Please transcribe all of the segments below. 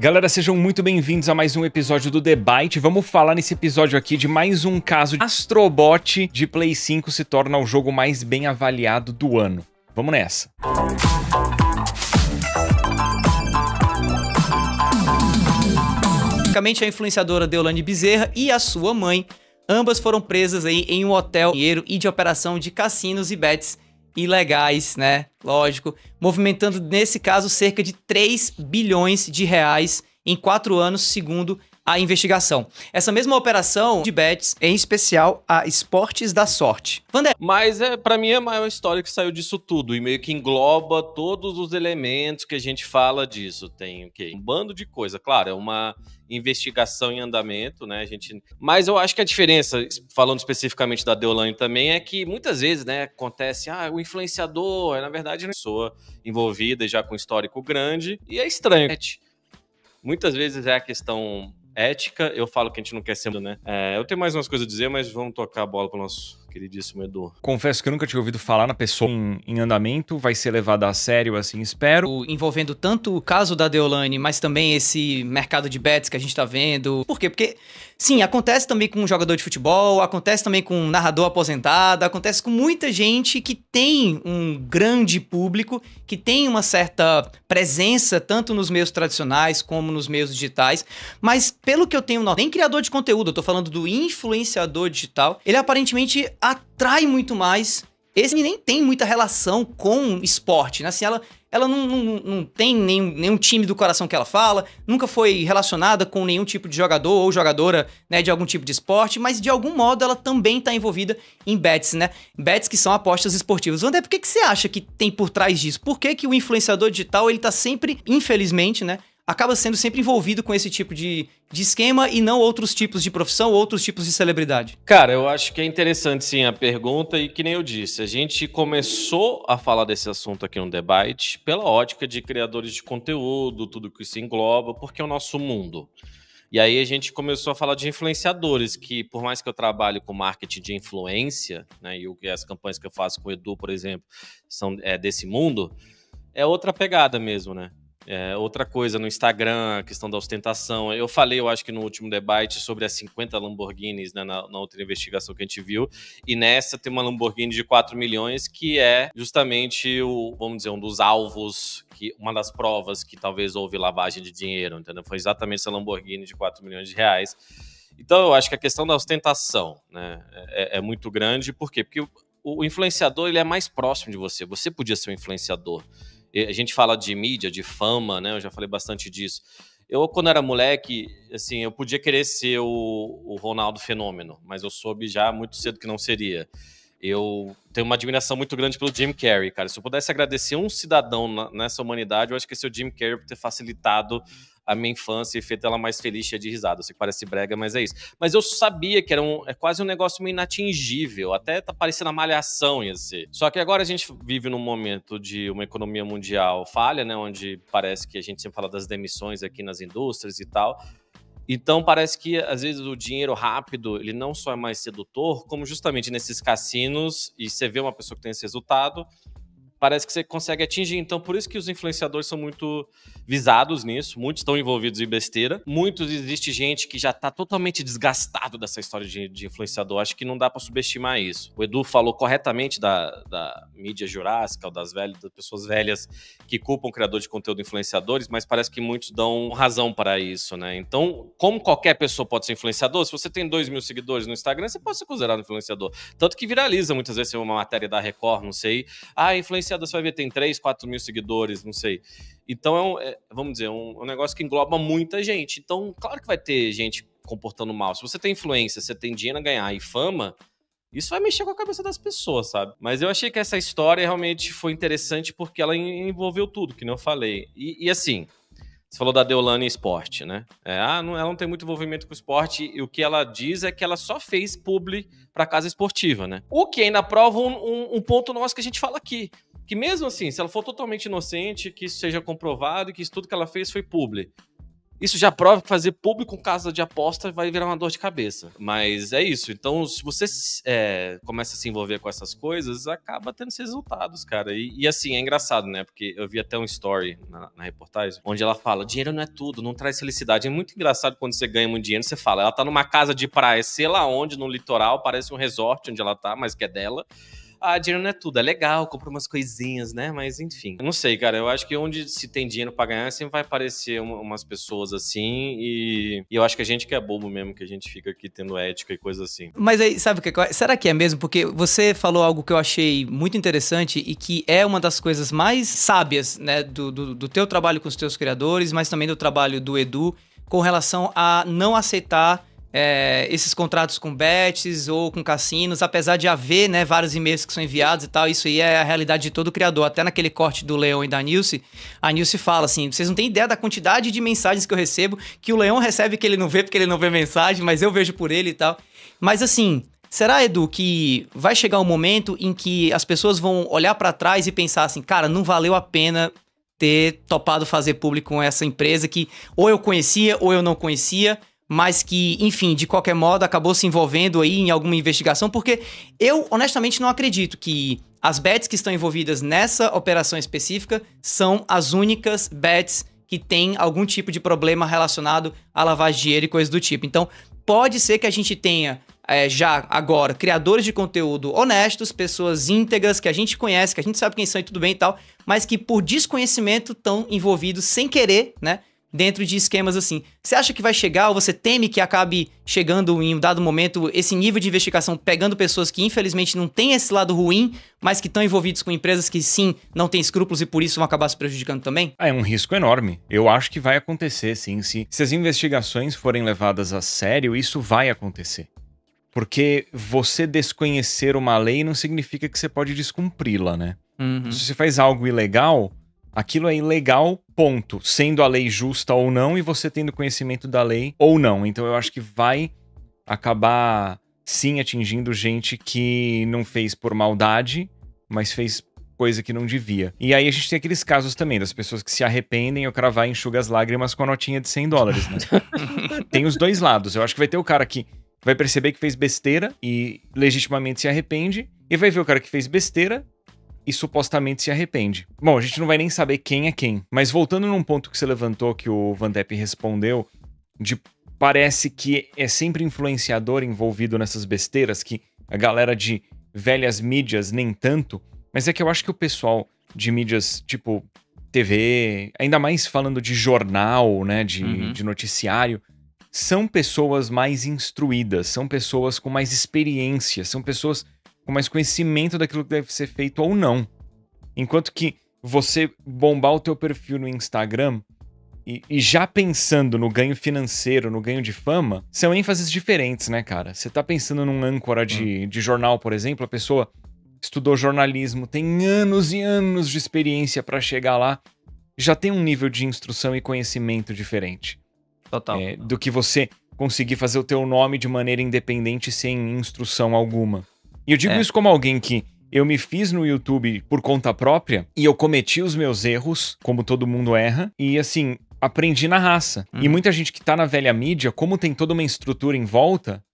Galera, sejam muito bem-vindos a mais um episódio do The Byte. Vamos falar nesse episódio aqui de mais um caso de Astrobot de Play 5 se torna o jogo mais bem avaliado do ano. Vamos nessa. Basicamente, a influenciadora Deolane Bezerra e a sua mãe, ambas foram presas aí em um hotel e de operação de cassinos e bets ilegais, né? Lógico, movimentando nesse caso cerca de 3 bilhões de reais em 4 anos, segundo a investigação. Essa mesma operação de bets, em especial a Esportes da Sorte. Vander. Mas pra mim é a maior história que saiu disso tudo e meio que engloba todos os elementos que a gente fala disso. Tem o quê? Um bando de coisa. Claro, é uma investigação em andamento, né? Mas eu acho que a diferença, falando especificamente da Deolane também, é que muitas vezes, né, acontece, o influenciador, na verdade, é uma pessoa envolvida já com um histórico grande e é estranho. Muitas vezes é a questão ética, eu falo que a gente não quer ser, né? Eu tenho mais umas coisas a dizer, mas vamos tocar a bola pro nosso queridíssimo Edu. Confesso que eu nunca tinha ouvido falar na pessoa em andamento, vai ser levada a sério, assim espero. Envolvendo tanto o caso da Deolane, mas também esse mercado de bets que a gente tá vendo. Por quê? Porque, sim, acontece também com um jogador de futebol, acontece também com um narrador aposentado, acontece com muita gente que tem um grande público, que tem uma certa presença tanto nos meios tradicionais como nos meios digitais, mas pelo que eu tenho notado, nem criador de conteúdo, eu tô falando do influenciador digital, ele aparentemente atrai muito mais. Esse nem tem muita relação com esporte, né? Assim, ela não tem nenhum time do coração que ela fala, nunca foi relacionada com nenhum tipo de jogador ou jogadora, né, de algum tipo de esporte, mas de algum modo ela também tá envolvida em bets, né? Bets que são apostas esportivas. André, por que você acha que tem por trás disso? Por que o influenciador digital, ele tá sempre, infelizmente, né, acaba sendo sempre envolvido com esse tipo de esquema e não outros tipos de profissão, outros tipos de celebridade? Cara, eu acho que é interessante sim a pergunta e que nem eu disse, a gente começou a falar desse assunto aqui no The Byte pela ótica de criadores de conteúdo, tudo que isso engloba, porque é o nosso mundo. E aí a gente começou a falar de influenciadores, que por mais que eu trabalhe com marketing de influência, né, e as campanhas que eu faço com o Edu, por exemplo, são desse mundo, é outra pegada mesmo, né? Outra coisa no Instagram, a questão da ostentação. Eu falei, eu acho que no último debate, sobre as 50 Lamborghinis, né, na outra investigação que a gente viu, e nessa tem uma Lamborghini de 4 milhões, que é justamente vamos dizer, um dos alvos, uma das provas que talvez houve lavagem de dinheiro, entendeu? Foi exatamente essa Lamborghini de 4 milhões de reais. Então eu acho que a questão da ostentação, né, é muito grande. Por quê? Porque o influenciador, ele é mais próximo de você. Você podia ser um influenciador. A gente fala de mídia, de fama, né? Eu já falei bastante disso. Eu, quando era moleque, assim, eu podia querer ser o Ronaldo Fenômeno, mas eu soube já muito cedo que não seria. Eu tenho uma admiração muito grande pelo Jim Carrey, cara. Se eu pudesse agradecer um cidadão nessa humanidade, eu acho que esse é o Jim Carrey por ter facilitado a minha infância e feito ela mais feliz, cheia de risada. Eu sei que parece brega, mas é isso. Mas eu sabia que é quase um negócio meio inatingível. Até tá parecendo a Malhação ia ser. Só que agora a gente vive num momento de uma economia mundial falha, né? Onde parece que a gente sempre fala das demissões aqui nas indústrias e tal. Então parece que às vezes o dinheiro rápido, ele não só é mais sedutor, como justamente nesses cassinos, e você vê uma pessoa que tem esse resultado, parece que você consegue atingir. Então, por isso que os influenciadores são muito visados nisso. Muitos estão envolvidos em besteira. Existe gente que já está totalmente desgastado dessa história de influenciador. Acho que não dá para subestimar isso. O Edu falou corretamente da mídia jurássica, ou das pessoas velhas que culpam o criador de conteúdo influenciadores, mas parece que muitos dão razão para isso, né? Então, como qualquer pessoa pode ser influenciador, se você tem 2 mil seguidores no Instagram, você pode ser considerado influenciador. Tanto que viraliza muitas vezes uma matéria da Record, não sei. Influenciador, você vai ver, tem 3, 4 mil seguidores, não sei. Então, vamos dizer, um negócio que engloba muita gente. Então, claro que vai ter gente comportando mal. Se você tem influência, você tem dinheiro a ganhar e fama, isso vai mexer com a cabeça das pessoas, sabe? Mas eu achei que essa história realmente foi interessante porque ela envolveu tudo, que nem eu falei. E assim, você falou da Deolane Esporte, né? Ela não tem muito envolvimento com o esporte, e o que ela diz é que ela só fez publi pra casa esportiva, né? O que ainda prova um ponto nosso que a gente fala aqui. Que mesmo assim, se ela for totalmente inocente, que isso seja comprovado e que isso tudo que ela fez foi publi, Isso já prova que fazer público com casa de aposta vai virar uma dor de cabeça. Mas é isso. Então, se você começa a se envolver com essas coisas, acaba tendo esses resultados, cara. E assim, é engraçado, né? Porque eu vi até um story na reportagem, onde ela fala, dinheiro não é tudo, não traz felicidade. É muito engraçado quando você ganha muito dinheiro, você fala, ela tá numa casa de praia, sei lá onde, no litoral, parece um resort onde ela tá, mas que é dela. Ah, dinheiro não é tudo, é legal, compra umas coisinhas, né? Mas enfim, eu não sei, cara, eu acho que onde se tem dinheiro pra ganhar, sempre vai aparecer umas pessoas assim, e eu acho que a gente que é bobo mesmo, que a gente fica aqui tendo ética e coisa assim. Mas aí, sabe o que? Será que é mesmo? Porque você falou algo que eu achei muito interessante e que é uma das coisas mais sábias, né, do teu trabalho com os teus criadores, mas também do trabalho do Edu, com relação a não aceitar esses contratos com bets ou com cassinos, apesar de haver, né, vários e-mails que são enviados e tal, isso aí é a realidade de todo criador. Até naquele corte do Leão e da Nilce, a Nilce fala assim, vocês não têm ideia da quantidade de mensagens que eu recebo, que o Leão recebe que ele não vê porque ele não vê mensagem, mas eu vejo por ele e tal. Mas assim, será, Edu, que vai chegar um momento em que as pessoas vão olhar pra trás e pensar assim, cara, não valeu a pena ter topado fazer público com essa empresa que ou eu conhecia ou eu não conhecia, mas que, enfim, de qualquer modo, acabou se envolvendo aí em alguma investigação, porque eu, honestamente, não acredito que as bets que estão envolvidas nessa operação específica são as únicas bets que têm algum tipo de problema relacionado à lavagem de dinheiro e coisas do tipo. Então, pode ser que a gente tenha já agora criadores de conteúdo honestos, pessoas íntegras, que a gente conhece, que a gente sabe quem são e tudo bem e tal, mas que por desconhecimento estão envolvidos sem querer, né? Dentro de esquemas assim. Você acha que vai chegar ou você teme que acabe chegando em um dado momento esse nível de investigação pegando pessoas que infelizmente não têm esse lado ruim, mas que estão envolvidos com empresas que sim, não têm escrúpulos e por isso vão acabar se prejudicando também? É um risco enorme. Eu acho que vai acontecer, sim. Se as investigações forem levadas a sério, isso vai acontecer. Porque você desconhecer uma lei não significa que você pode descumpri-la, né? Uhum. Se você faz algo ilegal, aquilo é ilegal, ponto. Sendo a lei justa ou não, e você tendo conhecimento da lei ou não. Então eu acho que vai acabar, sim, atingindo gente que não fez por maldade, mas fez coisa que não devia. E aí a gente tem aqueles casos também, das pessoas que se arrependem e o cara vai e enxuga as lágrimas com a notinha de $100, né? Tem os dois lados. Eu acho que vai ter o cara que vai perceber que fez besteira e legitimamente se arrepende, e vai ver o cara que fez besteira e supostamente se arrepende. Bom, a gente não vai nem saber quem é quem. Mas voltando num ponto que você levantou, que o Vandep respondeu, de parece que é sempre influenciador envolvido nessas besteiras, que a galera de velhas mídias nem tanto, mas é que eu acho que o pessoal de mídias tipo TV, ainda mais falando de jornal, né, de noticiário, são pessoas mais instruídas, são pessoas com mais experiência, são pessoas com mais conhecimento daquilo que deve ser feito ou não. Enquanto que você bombar o teu perfil no Instagram e já pensando no ganho financeiro, no ganho de fama, são ênfases diferentes, né, cara? Você tá pensando num âncora de jornal, por exemplo, a pessoa estudou jornalismo, tem anos e anos de experiência pra chegar lá, já tem um nível de instrução e conhecimento diferente. Total. Do que você conseguir fazer o teu nome de maneira independente sem instrução alguma. E eu digo isso como alguém que eu me fiz no YouTube por conta própria e eu cometi os meus erros, como todo mundo erra, e assim, aprendi na raça. E muita gente que tá na velha mídia, como tem toda uma estrutura em volta,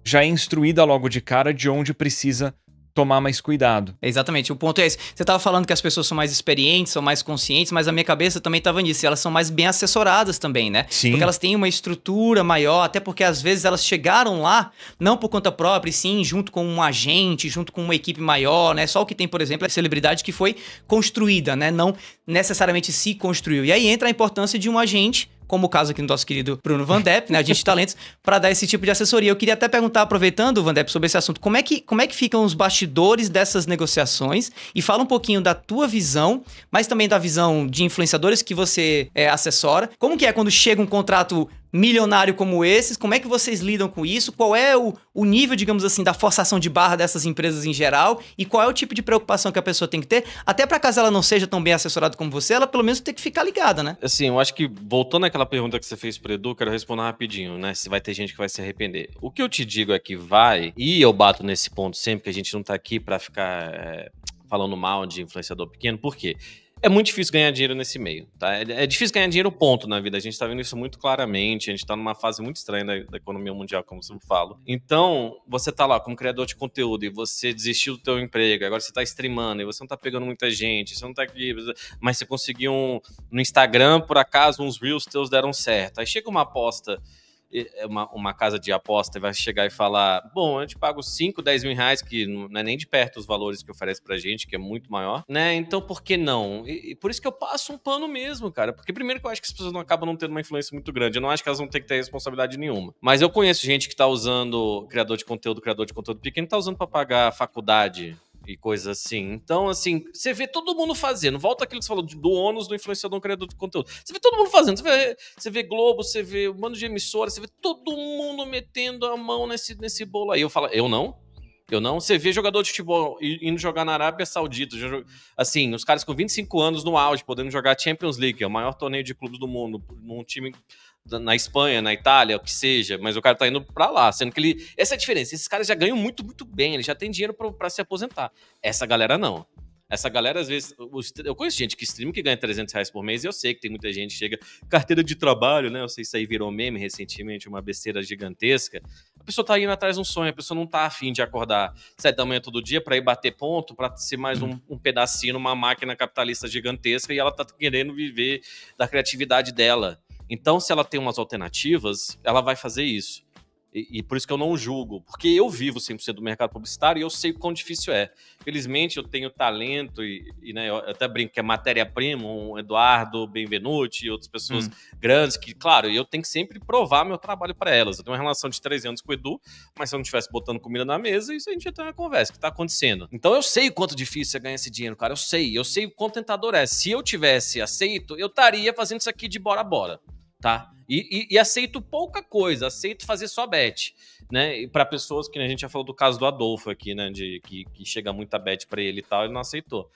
já é instruída logo de cara de onde precisa tomar mais cuidado. Exatamente, o ponto é esse. Você tava falando que as pessoas são mais experientes, são mais conscientes, mas a minha cabeça também tava nisso. E elas são mais bem assessoradas também, né? Sim. Porque elas têm uma estrutura maior, até porque às vezes elas chegaram lá, não por conta própria, e sim junto com um agente, junto com uma equipe maior, né? Só o que tem, por exemplo, é a celebridade que foi construída, né? Não necessariamente se construiu. E aí entra a importância de um agente, como o caso aqui do nosso querido Bruno Vandep, né, agente de talentos, para dar esse tipo de assessoria. Eu queria até perguntar, aproveitando, Vandep, sobre esse assunto, como é que ficam os bastidores dessas negociações? E fala um pouquinho da tua visão, mas também da visão de influenciadores que você assessora. Como que é quando chega um contrato milionário como esses? Como é que vocês lidam com isso? Qual é o nível, digamos assim, da forçação de barra dessas empresas em geral? E qual é o tipo de preocupação que a pessoa tem que ter? Até para caso ela não seja tão bem assessorada como você, ela pelo menos tem que ficar ligada, né? Assim, eu acho que, voltando àquela pergunta que você fez pro Edu, quero responder rapidinho, né? Se vai ter gente que vai se arrepender. O que eu te digo é que vai, e eu bato nesse ponto sempre, que a gente não tá aqui pra ficar falando mal de influenciador pequeno, por quê? É muito difícil ganhar dinheiro nesse meio, tá? É difícil ganhar dinheiro, ponto, na vida. A gente tá vendo isso muito claramente, a gente tá numa fase muito estranha da economia mundial, como eu falo. Então, você tá lá como criador de conteúdo e você desistiu do teu emprego, agora você tá streamando e você não tá pegando muita gente, você não tá aqui, mas você conseguiu no Instagram, por acaso, uns reels teus deram certo. Aí chega uma aposta, uma casa de aposta vai chegar e falar, bom, eu te pago 5, 10 mil reais, que não é nem de perto os valores que oferece pra gente, que é muito maior, né? Então, por que não? E por isso que eu passo um pano mesmo, cara. Porque primeiro que eu acho que as pessoas não acabam não tendo uma influência muito grande. Eu não acho que elas vão ter que ter responsabilidade nenhuma. Mas eu conheço gente que tá usando criador de conteúdo pequeno, tá usando pra pagar faculdade e coisas assim. Então, assim, você vê todo mundo fazendo. Volta aquilo que você falou do ônus do influenciador, um criador de conteúdo. Você vê todo mundo fazendo. Você vê Globo, você vê um bando de emissora, você vê todo mundo metendo a mão nesse bolo aí. Eu falo, eu não? Você vê jogador de futebol indo jogar na Arábia Saudita. Assim, os caras com 25 anos no auge, podendo jogar Champions League, que é o maior torneio de clubes do mundo, num time na Espanha, na Itália, o que seja, mas o cara tá indo pra lá, sendo que ele... Essa é a diferença, esses caras já ganham muito, muito bem, eles já têm dinheiro pra se aposentar. Essa galera não. Essa galera, às vezes... Eu conheço gente que streama que ganha 300 reais por mês, e eu sei que tem muita gente que chega... Carteira de trabalho, né? Eu sei se isso aí virou meme recentemente, uma besteira gigantesca. A pessoa tá indo atrás de um sonho, a pessoa não tá afim de acordar 7 da manhã todo dia pra ir bater ponto, pra ser mais um pedacinho numa máquina capitalista gigantesca, e ela tá querendo viver da criatividade dela. Então, se ela tem umas alternativas, ela vai fazer isso. E por isso que eu não julgo, porque eu vivo 100% do mercado publicitário e eu sei o quão difícil é. Felizmente eu tenho talento né, eu até brinco que é matéria-prima, um Eduardo Benvenuti e outras pessoas grandes que, claro, eu tenho que sempre provar meu trabalho para elas. Eu tenho uma relação de 13 anos com o Edu, mas se eu não estivesse botando comida na mesa, isso a gente ia ter uma conversa, o que está acontecendo. Então eu sei o quanto difícil é ganhar esse dinheiro, cara, eu sei o quanto tentador é. Se eu tivesse aceito, eu estaria fazendo isso aqui de bora a bora, tá? E aceito pouca coisa, aceito fazer só bet, né? E para pessoas que a gente já falou do caso do Adolfo aqui, né? Que chega muita bet para ele e tal, ele não aceitou.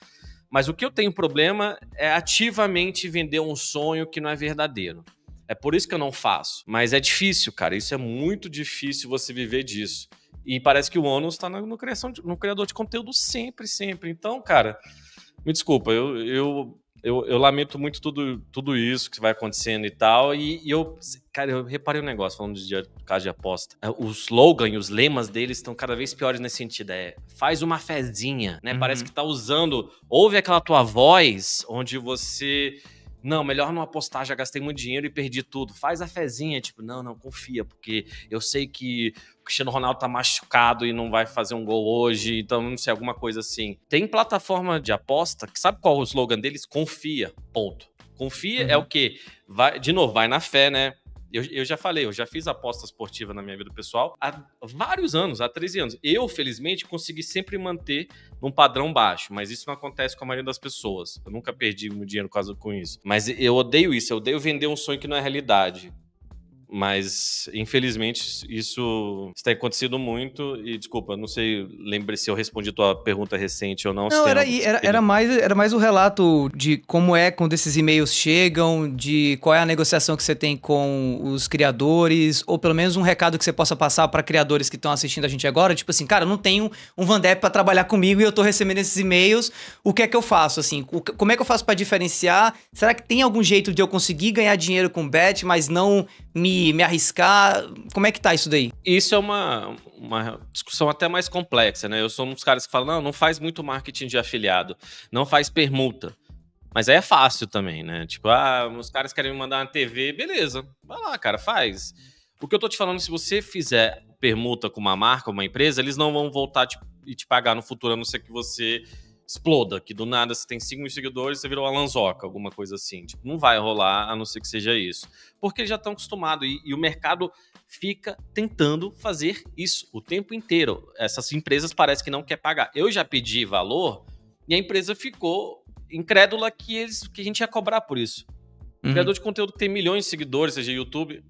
Mas o que eu tenho problema é ativamente vender um sonho que não é verdadeiro. É por isso que eu não faço. Mas é difícil, cara. Isso é muito difícil você viver disso. E parece que o ônus tá no criador de conteúdo sempre, sempre. Então, cara, me desculpa, eu lamento muito tudo isso que vai acontecendo e tal. Cara, eu reparei um negócio falando de caso de aposta. O slogan e os lemas deles estão cada vez piores nesse sentido. Faz uma fezinha, né? Parece que tá usando. Ouve aquela tua voz onde você. Não, melhor não apostar, já gastei muito dinheiro e perdi tudo. Faz a fezinha, tipo, não, confia, porque eu sei que o Cristiano Ronaldo tá machucado e não vai fazer um gol hoje, então não sei, alguma coisa assim. Tem plataforma de aposta que sabe qual é o slogan deles? Confia, ponto. Confia é o quê? De novo, vai na fé, né? Eu já falei, eu já fiz aposta esportiva na minha vida pessoal há vários anos, há 13 anos. Eu, felizmente, consegui sempre manter num padrão baixo, mas isso não acontece com a maioria das pessoas. Eu nunca perdi muito dinheiro por causa com isso. Mas eu odeio isso, eu odeio vender um sonho que não é realidade. Mas, infelizmente, isso tem acontecido muito. E, desculpa, não sei, lembre se eu respondi tua pergunta recente ou não. Não, era mais o relato de como é quando esses e-mails chegam, de qual é a negociação que você tem com os criadores, ou pelo menos um recado que você possa passar para criadores que estão assistindo a gente agora. Tipo assim, cara, eu não tenho um Vandep para trabalhar comigo e eu tô recebendo esses e-mails. O que é que eu faço, assim? Como é que eu faço para diferenciar? Será que tem algum jeito de eu conseguir ganhar dinheiro com bet, mas não me arriscar? Como é que tá isso daí? Isso é uma discussão até mais complexa, né? Eu sou um dos caras que falam, não faz muito marketing de afiliado, não faz permuta. Mas aí é fácil também, né? Tipo, os caras querem me mandar uma TV, beleza. Vai lá, cara, faz. O que eu tô te falando, se você fizer permuta com uma marca, uma empresa, eles não vão voltar e te pagar no futuro, a não ser que você exploda, que do nada você tem 5 mil seguidores, você virou a Lanzoca, alguma coisa assim. Tipo, não vai rolar, a não ser que seja isso. Porque eles já estão acostumados e o mercado fica tentando fazer isso o tempo inteiro. Essas empresas parecem que não quer pagar. Eu já pedi valor e a empresa ficou incrédula que a gente ia cobrar por isso. Criador de conteúdo que tem milhões de seguidores, seja YouTube.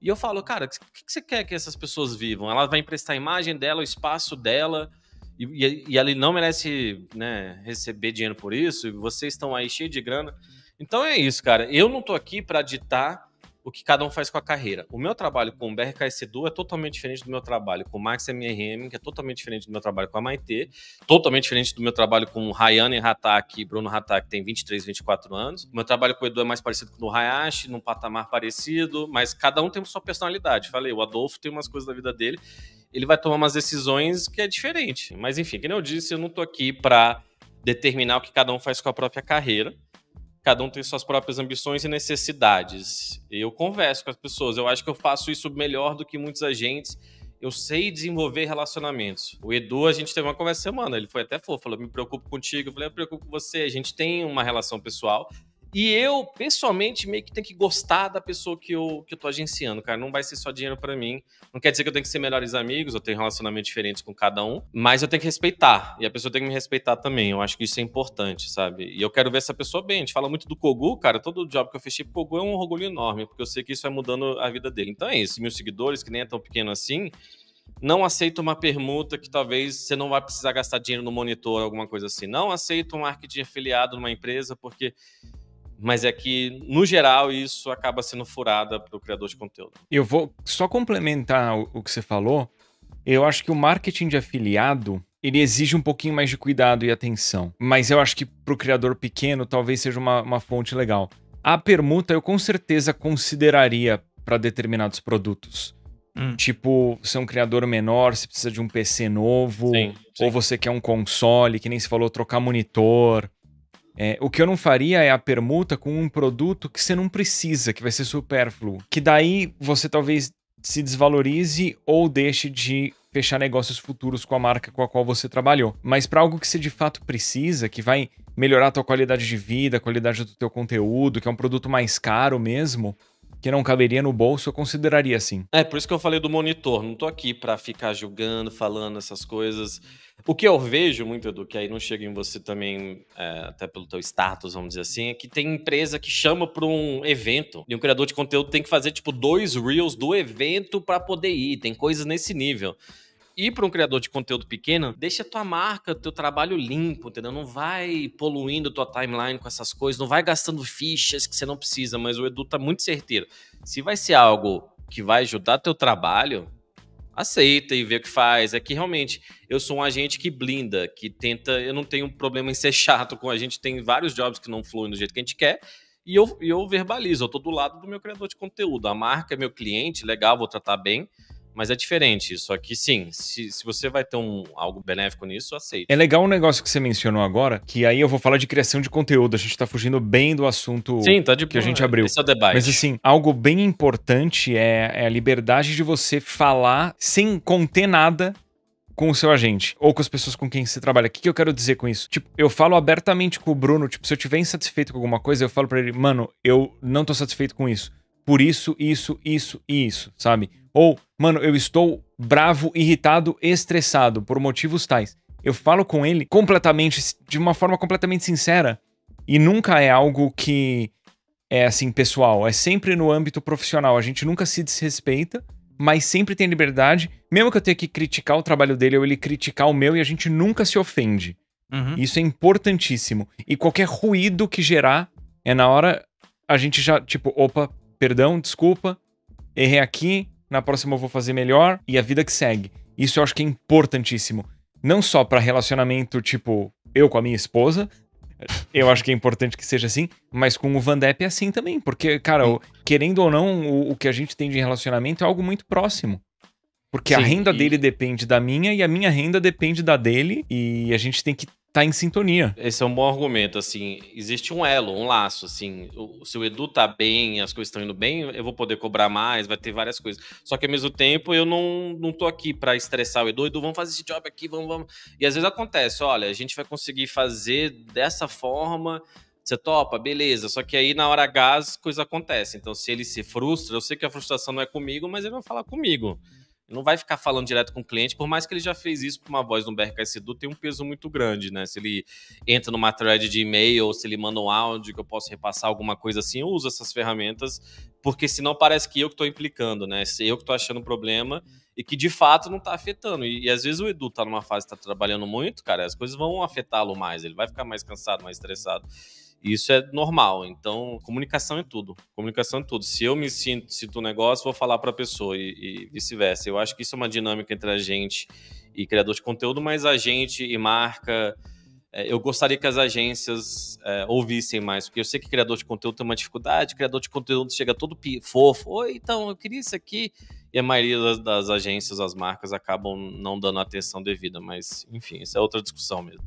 E eu falo, cara, o que você quer que essas pessoas vivam? Ela vai emprestar a imagem dela, o espaço dela... E ela não merece, né, receber dinheiro por isso, e vocês estão aí cheios de grana. Então é isso, cara. Eu não tô aqui para ditar o que cada um faz com a carreira. O meu trabalho com o BRKS Edu é totalmente diferente do meu trabalho com o Max MRM, que é totalmente diferente do meu trabalho com a Maitê, totalmente diferente do meu trabalho com o Rayane Hatak e Bruno Hatak, que tem 23, 24 anos. O meu trabalho com o Edu é mais parecido com o do Hayashi, num patamar parecido, mas cada um tem sua personalidade. Falei, o Adolfo tem umas coisas da vida dele, ele vai tomar umas decisões que é diferente. Mas enfim, como eu disse, eu não tô aqui para determinar o que cada um faz com a própria carreira. Cada um tem suas próprias ambições e necessidades. Eu converso com as pessoas. Eu acho que eu faço isso melhor do que muitos agentes. Eu sei desenvolver relacionamentos. O Edu, a gente teve uma conversa semana. Ele foi até fofo. Falou, me preocupo contigo. Eu falei, eu me preocupo com você. A gente tem uma relação pessoal. E eu, pessoalmente, meio que tenho que gostar da pessoa que eu tô agenciando, cara. Não vai ser só dinheiro pra mim. Não quer dizer que eu tenho que ser melhores amigos, eu tenho relacionamentos diferentes com cada um, mas eu tenho que respeitar. E a pessoa tem que me respeitar também. Eu acho que isso é importante, sabe? E eu quero ver essa pessoa bem. A gente fala muito do Kogu, cara. Todo job que eu fechei pro Kogu é um orgulho enorme, porque eu sei que isso vai mudando a vida dele. Então é isso. Meus seguidores, que nem é tão pequeno assim, não aceito uma permuta que talvez você não vai precisar gastar dinheiro no monitor, alguma coisa assim. Não aceito um marketing afiliado numa empresa, porque... Mas é que, no geral, isso acaba sendo furada para o criador de conteúdo. Eu vou só complementar o que você falou. Eu acho que o marketing de afiliado, ele exige um pouquinho mais de cuidado e atenção. Mas eu acho que para o criador pequeno, talvez seja uma fonte legal. A permuta, eu com certeza consideraria para determinados produtos. Tipo, você é um criador menor, você precisa de um PC novo. Sim. Ou você quer um console, que nem se falou, trocar monitor. O que eu não faria é a permuta com um produto que você não precisa, que vai ser supérfluo. Que daí você talvez se desvalorize ou deixe de fechar negócios futuros com a marca com a qual você trabalhou. Mas para algo que você de fato precisa, que vai melhorar a tua qualidade de vida, a qualidade do teu conteúdo, que é um produto mais caro mesmo, que não caberia no bolso, eu consideraria sim. Por isso que eu falei do monitor. Não tô aqui para ficar julgando, falando essas coisas. O que eu vejo muito, Edu, que aí não chega em você também, até pelo teu status, vamos dizer assim, é que tem empresa que chama para um evento e um criador de conteúdo tem que fazer, tipo, 2 reels do evento para poder ir. Tem coisas nesse nível. E para um criador de conteúdo pequeno, deixa a tua marca, teu trabalho limpo, entendeu? Não vai poluindo tua timeline com essas coisas, não vai gastando fichas que você não precisa, mas o Edu tá muito certeiro. Se vai ser algo que vai ajudar teu trabalho, aceita e vê o que faz. É que realmente eu sou um agente que blinda, que tenta... Eu não tenho problema em ser chato com a gente, tem vários jobs que não fluem do jeito que a gente quer, e eu verbalizo, eu tô do lado do meu criador de conteúdo. A marca é meu cliente, legal, vou tratar bem, mas é diferente. Só que sim, se você vai ter algo benéfico nisso, aceita. É legal um negócio que você mencionou agora, que aí eu vou falar de criação de conteúdo. A gente tá fugindo bem do assunto que a gente abriu. Esse é o debate. Mas assim, algo bem importante é a liberdade de você falar sem conter nada com o seu agente, ou com as pessoas com quem você trabalha. O que eu quero dizer com isso? Tipo, eu falo abertamente com o Bruno, tipo, se eu tiver insatisfeito com alguma coisa, eu falo pra ele, mano, eu não tô satisfeito com isso. Por isso, isso e isso, sabe? Ou, mano, eu estou bravo, irritado, estressado por motivos tais. Eu falo com ele completamente, de uma forma completamente sincera. E nunca é algo que é assim, pessoal. É sempre no âmbito profissional. A gente nunca se desrespeita, mas sempre tem liberdade. Mesmo que eu tenha que criticar o trabalho dele ou ele criticar o meu, e a gente nunca se ofende. Isso é importantíssimo. E qualquer ruído que gerar, na hora a gente já, tipo, opa, perdão, desculpa, errei aqui, na próxima eu vou fazer melhor, e a vida que segue. Isso eu acho que é importantíssimo. Não só pra relacionamento, tipo, eu com a minha esposa, eu acho que é importante que seja assim, mas com o Vandep é assim também, porque, cara, querendo ou não, o que a gente tem de relacionamento é algo muito próximo. Porque a renda dele depende da minha e a minha renda depende da dele, e a gente tem que tá em sintonia. Esse é um bom argumento, assim, existe um elo, um laço, assim, se o Edu tá bem, as coisas estão indo bem, eu vou poder cobrar mais, vai ter várias coisas, só que ao mesmo tempo eu não tô aqui pra estressar o Edu, vamos fazer esse job aqui, vamos, e às vezes acontece, olha, a gente vai conseguir fazer dessa forma, você topa, beleza, só que aí na hora H as coisas acontecem, então se ele se frustra, eu sei que a frustração não é comigo, mas ele vai falar comigo. Não vai ficar falando direto com o cliente, por mais que ele já fez isso por uma voz no BRKS Edu, tem um peso muito grande, né? Se ele entra numa thread de e-mail, ou se ele manda um áudio que eu posso repassar alguma coisa assim, eu uso essas ferramentas, porque senão parece que eu que estou implicando, né? Se eu que estou achando problema e que de fato não está afetando. E às vezes o Edu está numa fase que está trabalhando muito, cara, as coisas vão afetá-lo mais, ele vai ficar mais cansado, mais estressado. E isso é normal. Então, comunicação é tudo. Comunicação é tudo. Se eu me sinto um negócio, vou falar para a pessoa e vice-versa. Eu acho que isso é uma dinâmica entre a gente e criador de conteúdo, mas a gente e marca... Eu gostaria que as agências ouvissem mais, porque eu sei que criador de conteúdo tem uma dificuldade, criador de conteúdo chega todo fofo. Oi, então, eu queria isso aqui. E a maioria das agências, as marcas, acabam não dando a atenção devida. Mas, enfim, isso é outra discussão mesmo.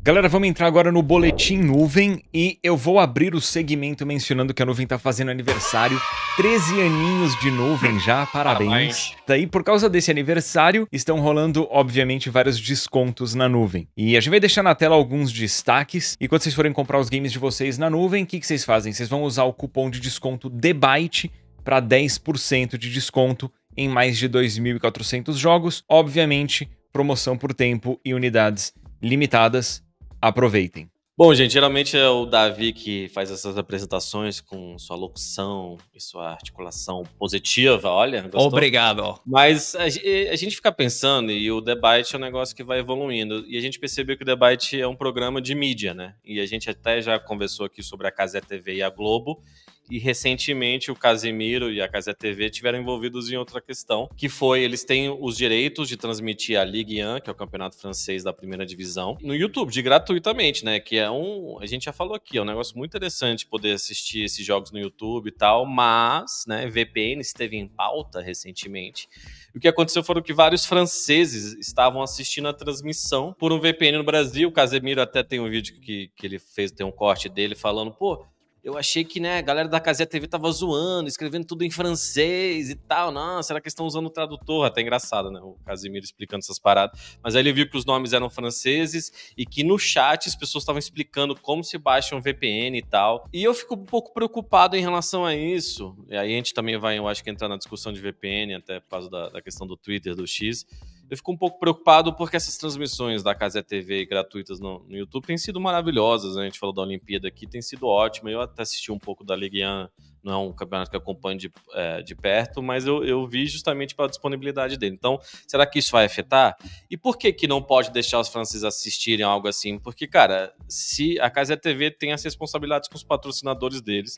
Galera, vamos entrar agora no Boletim Nuvem e eu vou abrir o segmento mencionando que a Nuvem tá fazendo aniversário. 13 aninhos de Nuvem já, parabéns. Daí, por causa desse aniversário, estão rolando, obviamente, vários descontos na Nuvem. E a gente vai deixar na tela alguns destaques. E quando vocês forem comprar os games de vocês na Nuvem, o que vocês fazem? Vocês vão usar o cupom de desconto DEBYTE para 10% de desconto em mais de 2.400 jogos. Obviamente, promoção por tempo e unidades limitadas. Aproveitem. Bom, gente, geralmente é o Davi que faz essas apresentações com sua locução e sua articulação positiva, olha. Gostou? Obrigado. Mas a gente fica pensando, e o Debate é um negócio que vai evoluindo, e a gente percebeu que o Debate é um programa de mídia, né? E a gente até já conversou aqui sobre a Cazé TV e a Globo, e recentemente o Casemiro e a Cazé TV tiveram envolvidos em outra questão, que foi, eles têm os direitos de transmitir a Ligue 1, que é o campeonato francês da primeira divisão, no YouTube, gratuitamente, né, que é a gente já falou aqui, é um negócio muito interessante poder assistir esses jogos no YouTube e tal, mas, né, VPN esteve em pauta recentemente. O que aconteceu foram que vários franceses estavam assistindo a transmissão por um VPN no Brasil. O Casemiro até tem um vídeo que ele fez, tem um corte dele falando, pô, eu achei que, né, a galera da Cazé TV tava zoando, escrevendo tudo em francês e tal. Não, será que estão usando o tradutor? Até engraçado, né, o Casimiro explicando essas paradas. Mas aí ele viu que os nomes eram franceses e que no chat as pessoas estavam explicando como se baixa um VPN e tal. E eu fico um pouco preocupado em relação a isso. E aí a gente também vai, eu acho que entrar na discussão de VPN, até por causa da questão do Twitter, do X. Eu fico um pouco preocupado porque essas transmissões da Cazé TV gratuitas no YouTube têm sido maravilhosas, né? A gente falou da Olimpíada aqui, tem sido ótima. Eu até assisti um pouco da Ligue 1, não é um campeonato que eu acompanho de perto, mas eu vi justamente pela disponibilidade dele. Então, será que isso vai afetar? E por que não pode deixar os franceses assistirem algo assim? Porque, cara, se a Cazé TV tem as responsabilidades com os patrocinadores deles,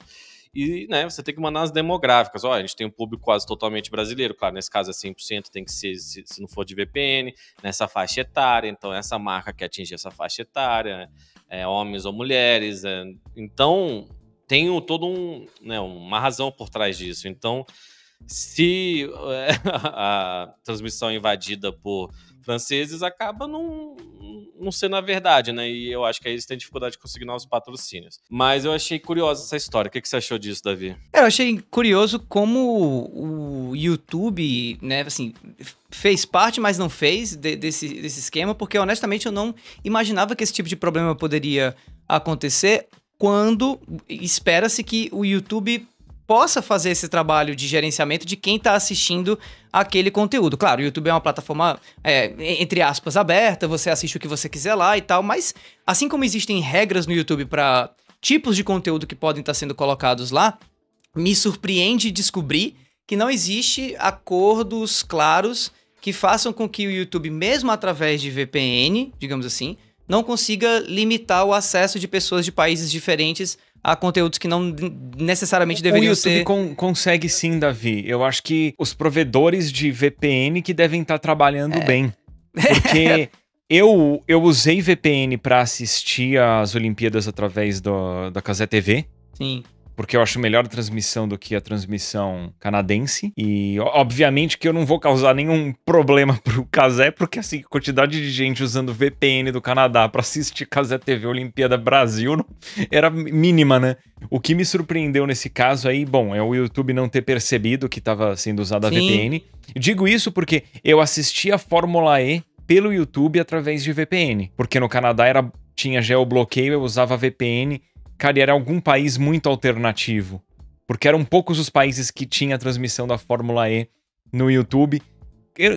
e, né, você tem que mandar as demográficas. Ó, a gente tem um público quase totalmente brasileiro, claro, nesse caso é 100%, tem que ser, se não for de VPN, nessa faixa etária, então essa marca quer atingir essa faixa etária, homens ou mulheres, então tem uma razão por trás disso. Então, se a transmissão é invadida por franceses, acaba não sendo a verdade, né? E eu acho que aí eles têm dificuldade de conseguir novos patrocínios. Mas eu achei curiosa essa história. O que você achou disso, Davi? Eu achei curioso como o YouTube, né, assim, fez parte, mas não fez desse esquema, porque honestamente eu não imaginava que esse tipo de problema poderia acontecer quando espera-se que o YouTube possa fazer esse trabalho de gerenciamento de quem está assistindo aquele conteúdo. Claro, o YouTube é uma plataforma, entre aspas, aberta, você assiste o que você quiser lá e tal, mas assim como existem regras no YouTube para tipos de conteúdo que podem estar sendo colocados lá, me surpreende descobrir que não existe acordos claros que façam com que o YouTube, mesmo através de VPN, digamos assim, não consiga limitar o acesso de pessoas de países diferentes a conteúdos que não necessariamente deveriam ser... O YouTube consegue sim, Davi. Eu acho que os provedores de VPN que devem estar trabalhando bem. Porque eu usei VPN para assistir às Olimpíadas através da Cazé TV. Sim. Porque eu acho melhor a transmissão do que a transmissão canadense. E, obviamente, que eu não vou causar nenhum problema pro Cazé, porque, assim, a quantidade de gente usando VPN do Canadá pra assistir Cazé TV Olimpíada Brasil era mínima, né? O que me surpreendeu nesse caso aí, bom, é o YouTube não ter percebido que estava sendo usada a VPN. Digo isso porque eu assisti a Fórmula E pelo YouTube através de VPN. Porque no Canadá tinha geobloqueio, eu usava VPN... Cara, era algum país muito alternativo. Porque eram poucos os países que tinha a transmissão da Fórmula E no YouTube.